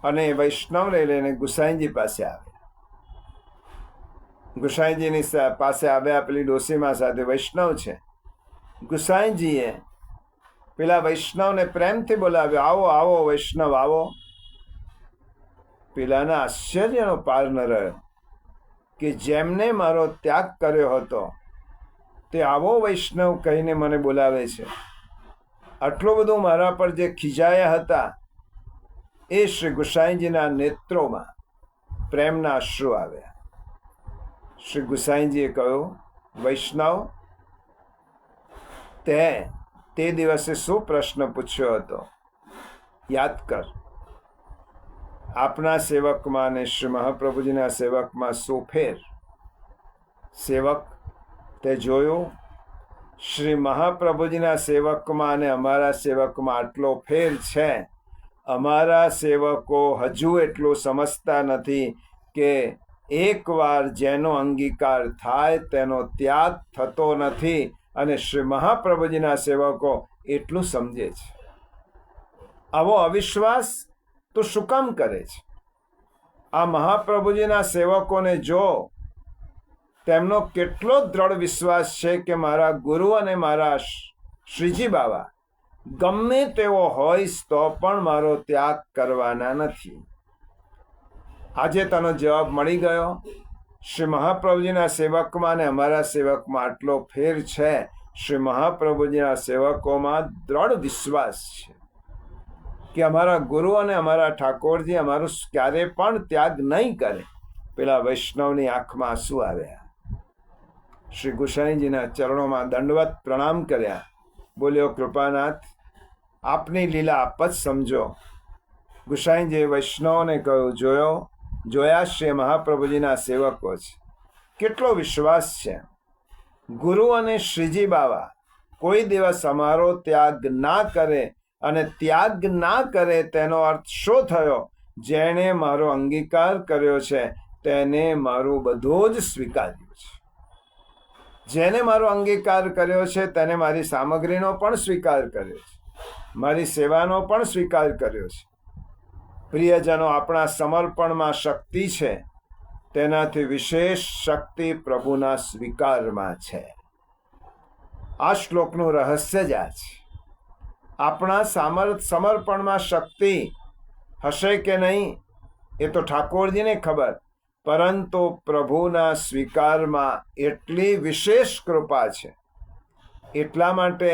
અને વૈષ્ણવને લઈને ગુસાઈજી પાસે આવ્યા. ગુસાઈજીની પાસે આવ્યા. પેલી ડોસીમા સાથે વૈષ્ણવ છે. ગુસાઈજીએ પેલા વૈષ્ણવને પ્રેમથી બોલાવ્યો, આવો આવો વૈષ્ણવ આવો. પેલાના આશ્ચર્યનો પાર ન રહ્યો કે જેમને મારો ત્યાગ કર્યો હતો તે આવો વૈષ્ણવ કહીને મને બોલાવે છે. આટલું બધું મારા પર જે ખીજાયા હતા એ શ્રી ગુસાઈજીના નેત્રોમાં પ્રેમના અશ્રુ આવ્યા. શ્રી ગુસાઈજીએ કહ્યું, વૈષ્ણવ, તે દિવસે શું પ્રશ્ન પૂછ્યો હતો? યાદ કર. આપના સેવકમાં અને શ્રી મહાપ્રભુજીના સેવકમાં શું ફેર? સેવક, તે જોયું, શ્રી મહાપ્રભુજીના સેવકમાં અને અમારા સેવકમાં આટલો ફેર છે. અમારા સેવકો હજુ એટલું સમજતા નથી કે એકવાર જેનો અંગીકાર થાય તેનો ત્યાગ થતો નથી, અને શ્રી મહાપ્રભુજીના સેવકો એટલું સમજે છે. આવો અવિશ્વાસ તો શું કામ કરે છે? આ મહાપ્રભુજીના સેવકોને જો તેમનો કેટલો દ્રઢ વિશ્વાસ છે કે મારા ગુરુ અને મારા શ્રીજી બાબા ગમે તેવો હોય તો પણ મારો ત્યાગ કરવાના નથી. આજે તેનો જવાબ મળી ગયો. શ્રી મહાપ્રભુજીના સેવકમાં અને અમારા સેવકમાં આટલો ફેર છે. શ્રી મહાપ્રભુજીના સેવકોમાં દ્રઢ વિશ્વાસ છે કે અમારા ગુરુ અને અમારા ઠાકોરજી અમારું ક્યારે પણ ત્યાગ નહીં કરે. પેલા વૈષ્ણવની આંખમાં આંસુ આવ્યા. શ્રી ગુસાઈજીના ચરણોમાં દંડવત પ્રણામ કર્યા. બોલ્યો, કૃપાનાથ, આપની લીલા આપ જ સમજો. ગુસાઈજીએ વૈષ્ણવને કહ્યું, જોયા શ્રી મહાપ્રભુજીના સેવકો છે, કેટલો વિશ્વાસ છે. ગુરુ અને શ્રીજી બાબા કોઈ દિવસ અમારો ત્યાગ ના કરે, અને ત્યાગ ના કરે તેનો અર્થ શું થયો? જેણે મારો અંગીકાર કર્યો છે તેને મારું બધું જ સ્વીકાર્યું છે. જેને મારો અંગીકાર કર્યો છે તેને મારી સામગ્રીનો પણ સ્વીકાર કર્યો છે, મારી સેવાનો પણ સ્વીકાર કર્યો છે. પ્રિયજનો, આપણા સમર્પણમાં શક્તિ છે, તેનાથી વિશેષ શક્તિ પ્રભુના સ્વીકારમાં છે. આ શ્લોકનું રહસ્ય જ આ છે. આપણા સમર્પણમાં શક્તિ હશે કે નહીં એ તો ઠાકોરજીને ખબર, પરંતુ પ્રભુના સ્વીકારમાં એટલી વિશેષ કૃપા છે. એટલા માટે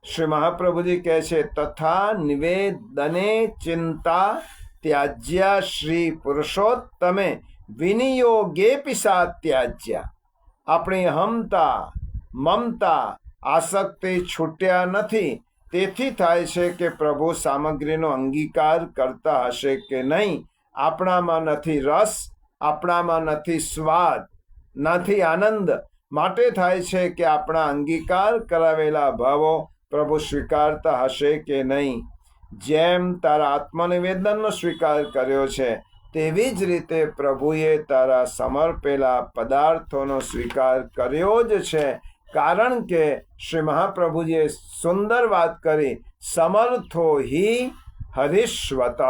શ્રી મહાપ્રભુજી કહે છે, તથા નિવેદને ચિંતા ત્યાજ્યા શ્રી પુરુષોત્તમે વિનિયોગે પિસા ત્યાજ્યા. આપણી હમતા મમતા આસક્તિ છૂટ્યા નથી. તેથી થાય છે કે પ્રભુ સામગ્રીનો અંગીકાર કરતા હશે કે નહીં. આપણામાં નથી રસ, આપણામાં નથી સ્વાદ, નથી આનંદ. માટે થાય છે કે આપણા અંગીકાર કરાવેલા ભાવો પ્રભુ સ્વીકારતા હશે કે નહીં. જેમ તારા આત્મનિવેદનનો સ્વીકાર કર્યો છે તેવી જ રીતે પ્રભુએ તારા સમર્પેલા પદાર્થોનો સ્વીકાર કર્યો જ છે. કારણ કે શ્રી મહાપ્રભુજીએ સુંદર વાત કરી, સમર્થો હિ હરિશ્વતઃ.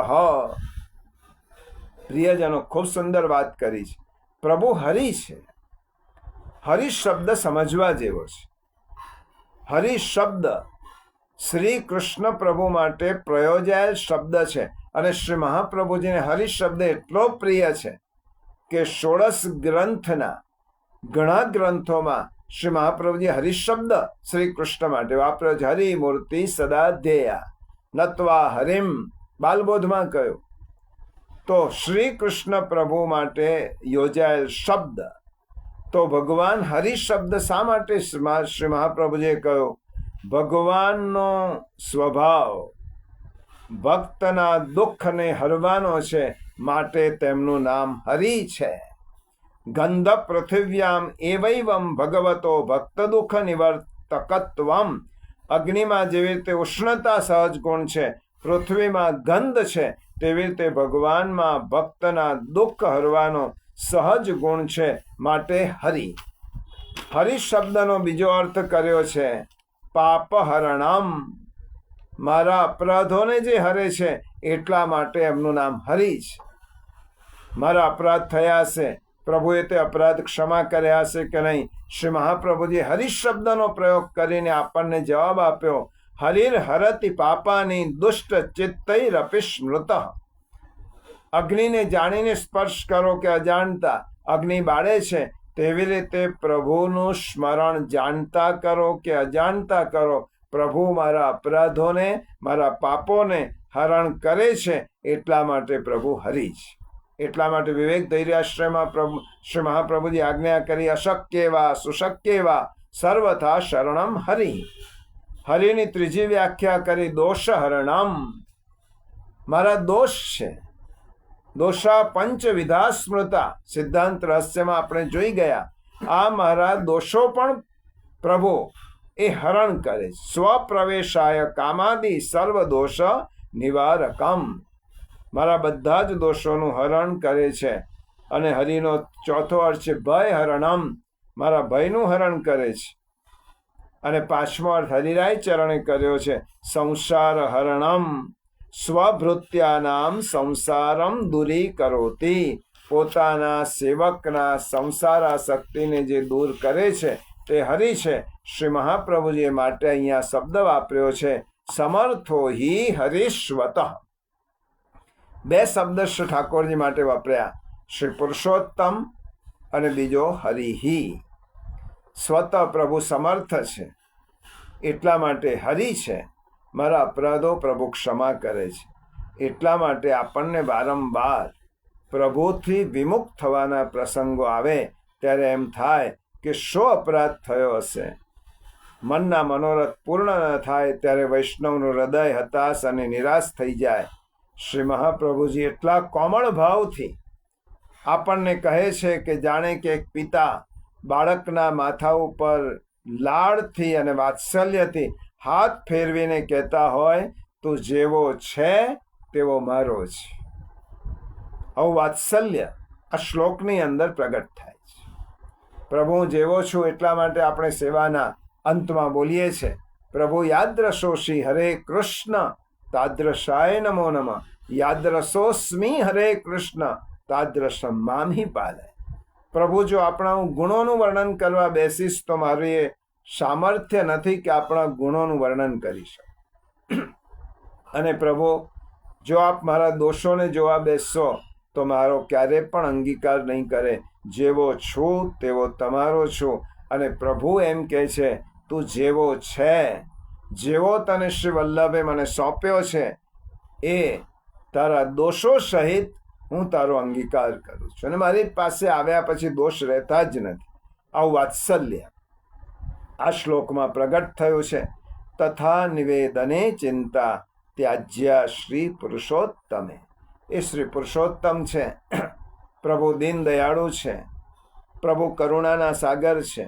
પ્રિયજનો, ખૂબ સુંદર વાત કરી છે. પ્રભુ હરિ છે. હરિ શબ્દ સમજવા જેવો છે. હરિ શબ્દ શ્રી કૃષ્ણ પ્રભુ માટે પ્રયોજાયેલ શબ્દ છે. અને શ્રી મહાપ્રભુજીને હરિ શબ્દ એટલો પ્રિય છે કે 16 ગ્રંથના ઘણા ગ્રંથોમાં શ્રી મહાપ્રભુજી હરિ શબ્દ શ્રી કૃષ્ણ માટે વાપર્યો છે. હરિ મૂર્તિ સદા ધ્યેયા નત્વા હરિમ, બાલબોધમાં કહ્યું. તો શ્રી કૃષ્ણ પ્રભુ માટે યોજાયેલ શબ્દ. તો ભગવાન હરિ શબ્દ શા માટે શ્રી મહાપ્રભુજીએ કહ્યું? ભગવાનનો સ્વભાવ ભક્તના દુઃખને હરવાનો છે, માટે તેમનું નામ હરિ છે. ગંધ પૃથિવ્યામ એવૈવમ ભગવતો ભક્ત દુઃખ નિવર્તકત્વમ. અગ્નિમાં જેવી રીતે ઉષ્ણતા સહજ ગુણ છે, પૃથ્વીમાં ગંધ છે, તેવી રીતે ભગવાનમાં ભક્તના દુઃખ હરવાનો સહજ ગુણ છે, માટે હરિ. હરિ શબ્દનો બીજો અર્થ કર્યો છે પાપહરણમ. મારા અપરાધોને જે હરે છે એટલા માટે એમનું નામ હરિ છે. મારા અપરાધ થયા હશે, પ્રભુએ તે અપરાધ ક્ષમા કર્યા હશે કે નહીં? શ્રી મહાપ્રભુજી હરિ શબ્દનો પ્રયોગ કરીને આપણને જવાબ આપ્યો, હરિર હરતિ પાપાની દુષ્ટ ચિત્તૈરપી સ્મૃત. અગ્નિને જાણીને સ્પર્શ કરો કે અજાણતા અગ્નિ બાળે છે, તેવી રીતે પ્રભુનું સ્મરણ જાણતા કરો કે અજાણતા કરો, પ્રભુ મારા અપરાધોને, મારા પાપોને હરણ કરે છે. એટલા માટે પ્રભુ હરિ છે. એટલા માટે વિવેક ધૈર્યાશ્રયમાં શ્રી મહાપ્રભુજી આજ્ઞા કરી, અશક્યવા સુશક્યવા સર્વથા શરણમ હરિ. હરિની ત્રીજી વ્યાખ્યા કરી, દોષ હરણમ. મારા દોષ છે. દોષા પંચવિધા સ્મૃતા. સિદ્ધાંત રહસ્યમાં આપણે જોઈ ગયા. આ મારા દોષો પણ પ્રભુ એ હરણ કરે. સ્વપ્રવેશાય કામાદિ સર્વ દોષ નિવારકમ. મારા બધા જ દોષોનું હરણ કરે છે. અને હરિનો ચોથો અર્થ છે ભય હરણમ. મારા ભયનું હરણ કરે છે. અને પાંચમો અર્થ હરિરાય ચરણે કર્યો છે, સંસાર હરણમ. સ્વભૃત્યાનામ સંસારમ દૂરીકરોતિ. પોતાના સેવકના સંસારાસક્તિને જે દૂર કરે છે તે હરિ છે. શ્રી મહાપ્રભુજીએ માટે અહીંયા શબ્દ વાપર્યો છે સમર્થો હિ હરિશ્વત. બે શબ્દ શ્રી ઠાકોરજી માટે વાપર્યા, શ્રી પુરુષોત્તમ અને બીજો હરિહિ. સ્વત પ્રભુ સમર્થ છે, એટલા માટે હરિ છે. મારા અપરાધો પ્રભુ ક્ષમા કરે છે. એટલા માટે આપણને વારંવાર પ્રભુથી વિમુખ થવાના પ્રસંગો આવે ત્યારે એમ થાય કે શો અપરાધ થયો હશે. મનના મનોરથ પૂર્ણ ન થાય ત્યારે વૈષ્ણવનું હૃદય હતાશ અને નિરાશ થઈ જાય. શ્રી મહાપ્રભુજી એટલા કોમળ ભાવથી આપણને કહે છે કે જાણે કે એક પિતા બાળકના માથા ઉપર લાડથી અને વાત્સલ્યથી હાથ ફેરવીને કહેતા હોય, તું જેવો છે તેવો મારો છે. આવું વાત્સલ્ય આ શ્લોકની અંદર પ્રગટ થાય છે. પ્રભુ હું જેવો છું એટલા માટે આપણે સેવાના અંતમાં બોલીએ છીએ, પ્રભુ યાદ્રશોષી હરે કૃષ્ણ તાદ્રશાય નમો નમઃ. યાદ્રશોસ્મી હરે કૃષ્ણ તાદ્રશમ મામહિ પાલય. પ્રભુ જો આપણા ગુણોનું વર્ણન કરવા બેસીશ તો મારું એ સામર્થ્ય નથી કે આપણા ગુણોનું વર્ણન કરી શકું. અને પ્રભુ જો આપ મારા દોષોને જોવા બેસશો તો મારો ક્યારે પણ અંગીકાર નહીં કરે. જેવો છું તેવો તમારો છું. અને પ્રભુ એમ કહે છે, તું જેવો છે, જેવો તને શ્રી વલ્લભે મને સોંપ્યો છે, એ તારા દોષો સહિત હું તારો અંગીકાર કરું છું. અને મારી પાસે આવ્યા પછી દોષ રહેતા જ નથી. આવું વાત્સલ્ય આ શ્લોકમાં પ્રગટ થયું છે. તથા નિવેદને ચિંતા ત્યાજ્યા શ્રી પુરુષોત્તમે. એ શ્રી પુરુષોત્તમ છે. પ્રભુ દીન દયાળુ છે. પ્રભુ કરુણાના સાગર છે.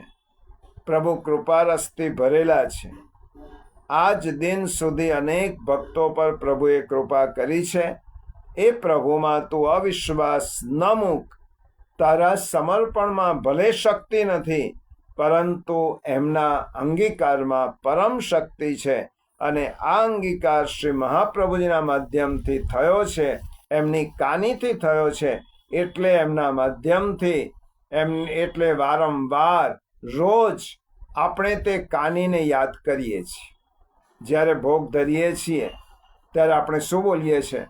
પ્રભુ કૃપારસથી ભરેલા છે. આજ દિન સુધી અનેક ભક્તો પર પ્રભુએ કૃપા કરી છે. એ પ્રભુમાં તું અવિશ્વાસ ન મૂક. તારા સમર્પણમાં ભલે શક્તિ નથી, પરંતુ એમના અંગીકારમાં પરમ શક્તિ છે. અને આ અંગીકાર શ્રી મહાપ્રભુજીના માધ્યમથી થયો છે, એમની કાનીથી થયો છે. એટલે એમના માધ્યમથી એટલે વારંવાર રોજ આપણે તે કાનીને યાદ કરીએ છીએ. જ્યારે ભોગ ધરીએ છીએ ત્યારે આપણે શું બોલીએ છીએ?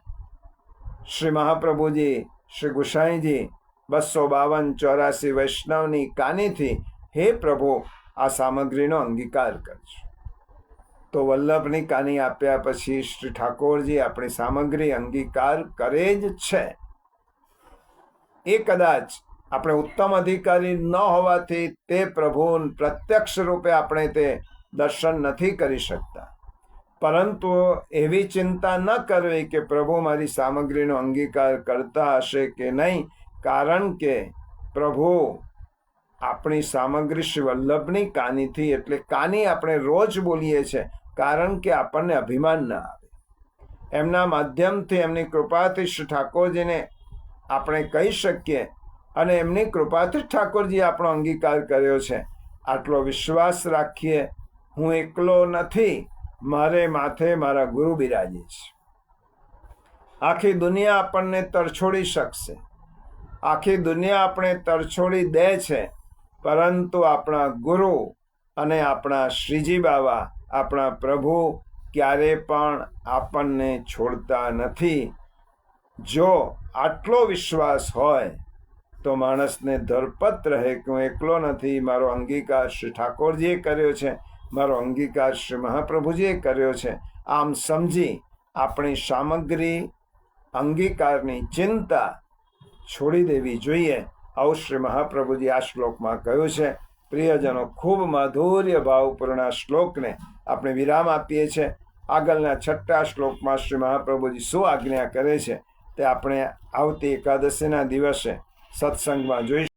શ્રી મહાપ્રભુજી, શ્રી ગુસાઈજી 252-84 વૈષ્ણવની કાનીથી હે પ્રભુ આ સામગ્રીનો અંગીકાર કરજો. તો વલ્લભની કાની આપ્યા પછી શ્રી ઠાકોરજી આપણી સામગ્રી અંગીકાર કરે જ છે. એ કદાચ આપણે ઉત્તમ અધિકારી ન હોવાથી તે પ્રભુ પ્રત્યક્ષ રૂપે આપણે તે દર્શન નથી કરી શકતા. પરંતુ એવી ચિંતા ન કરવી કે પ્રભુ મારી સામગ્રીનો અંગીકાર કરતા હશે કે નહીં, કારણ કે પ્રભુ આપણી સામગ્રી શ્રી વલ્લભની કાનીથી, એટલે કાની આપણે રોજ બોલીએ છીએ, કારણ કે આપણને અભિમાન ન આવે. એમના માધ્યમથી, એમની કૃપાથી શ્રી ઠાકોરજીને આપણે કહી શકીએ, અને એમની કૃપાથી ઠાકોરજી આપણો અંગીકાર કર્યો છે. આટલો વિશ્વાસ રાખીએ. હું એકલો નથી, મારે માથે મારા ગુરુ બિરાજે છે. આખી દુનિયા આપણને તરછોડી શકશે, આખી દુનિયા આપણે તરછોડી દે છે, પરંતુ આપણા ગુરુ અને આપણા શ્રીજી બાબા, આપણા પ્રભુ ક્યારે પણ આપણને છોડતા નથી. જો આટલો વિશ્વાસ હોય તો માણસને ધરપત રહે કે હું એકલો નથી, મારો અંગીકાર શ્રી ઠાકોરજીએ કર્યો છે, મારો અંગીકાર શ્રી મહાપ્રભુજીએ કર્યો છે. આમ સમજી આપણી સામગ્રી અંગીકારની ચિંતા છોડી દેવી જોઈએ. આવું શ્રી મહાપ્રભુજી આ શ્લોકમાં કહ્યું છે. પ્રિયજનો, ખૂબ માધુર્ય ભાવપૂર્ણ આ શ્લોકને આપણે વિરામ આપીએ છીએ. આગળના 6 શ્લોકમાં શ્રી મહાપ્રભુજી શું આજ્ઞા કરે છે તે આપણે આવતી એકાદશીના દિવસે સત્સંગમાં જોઈશું.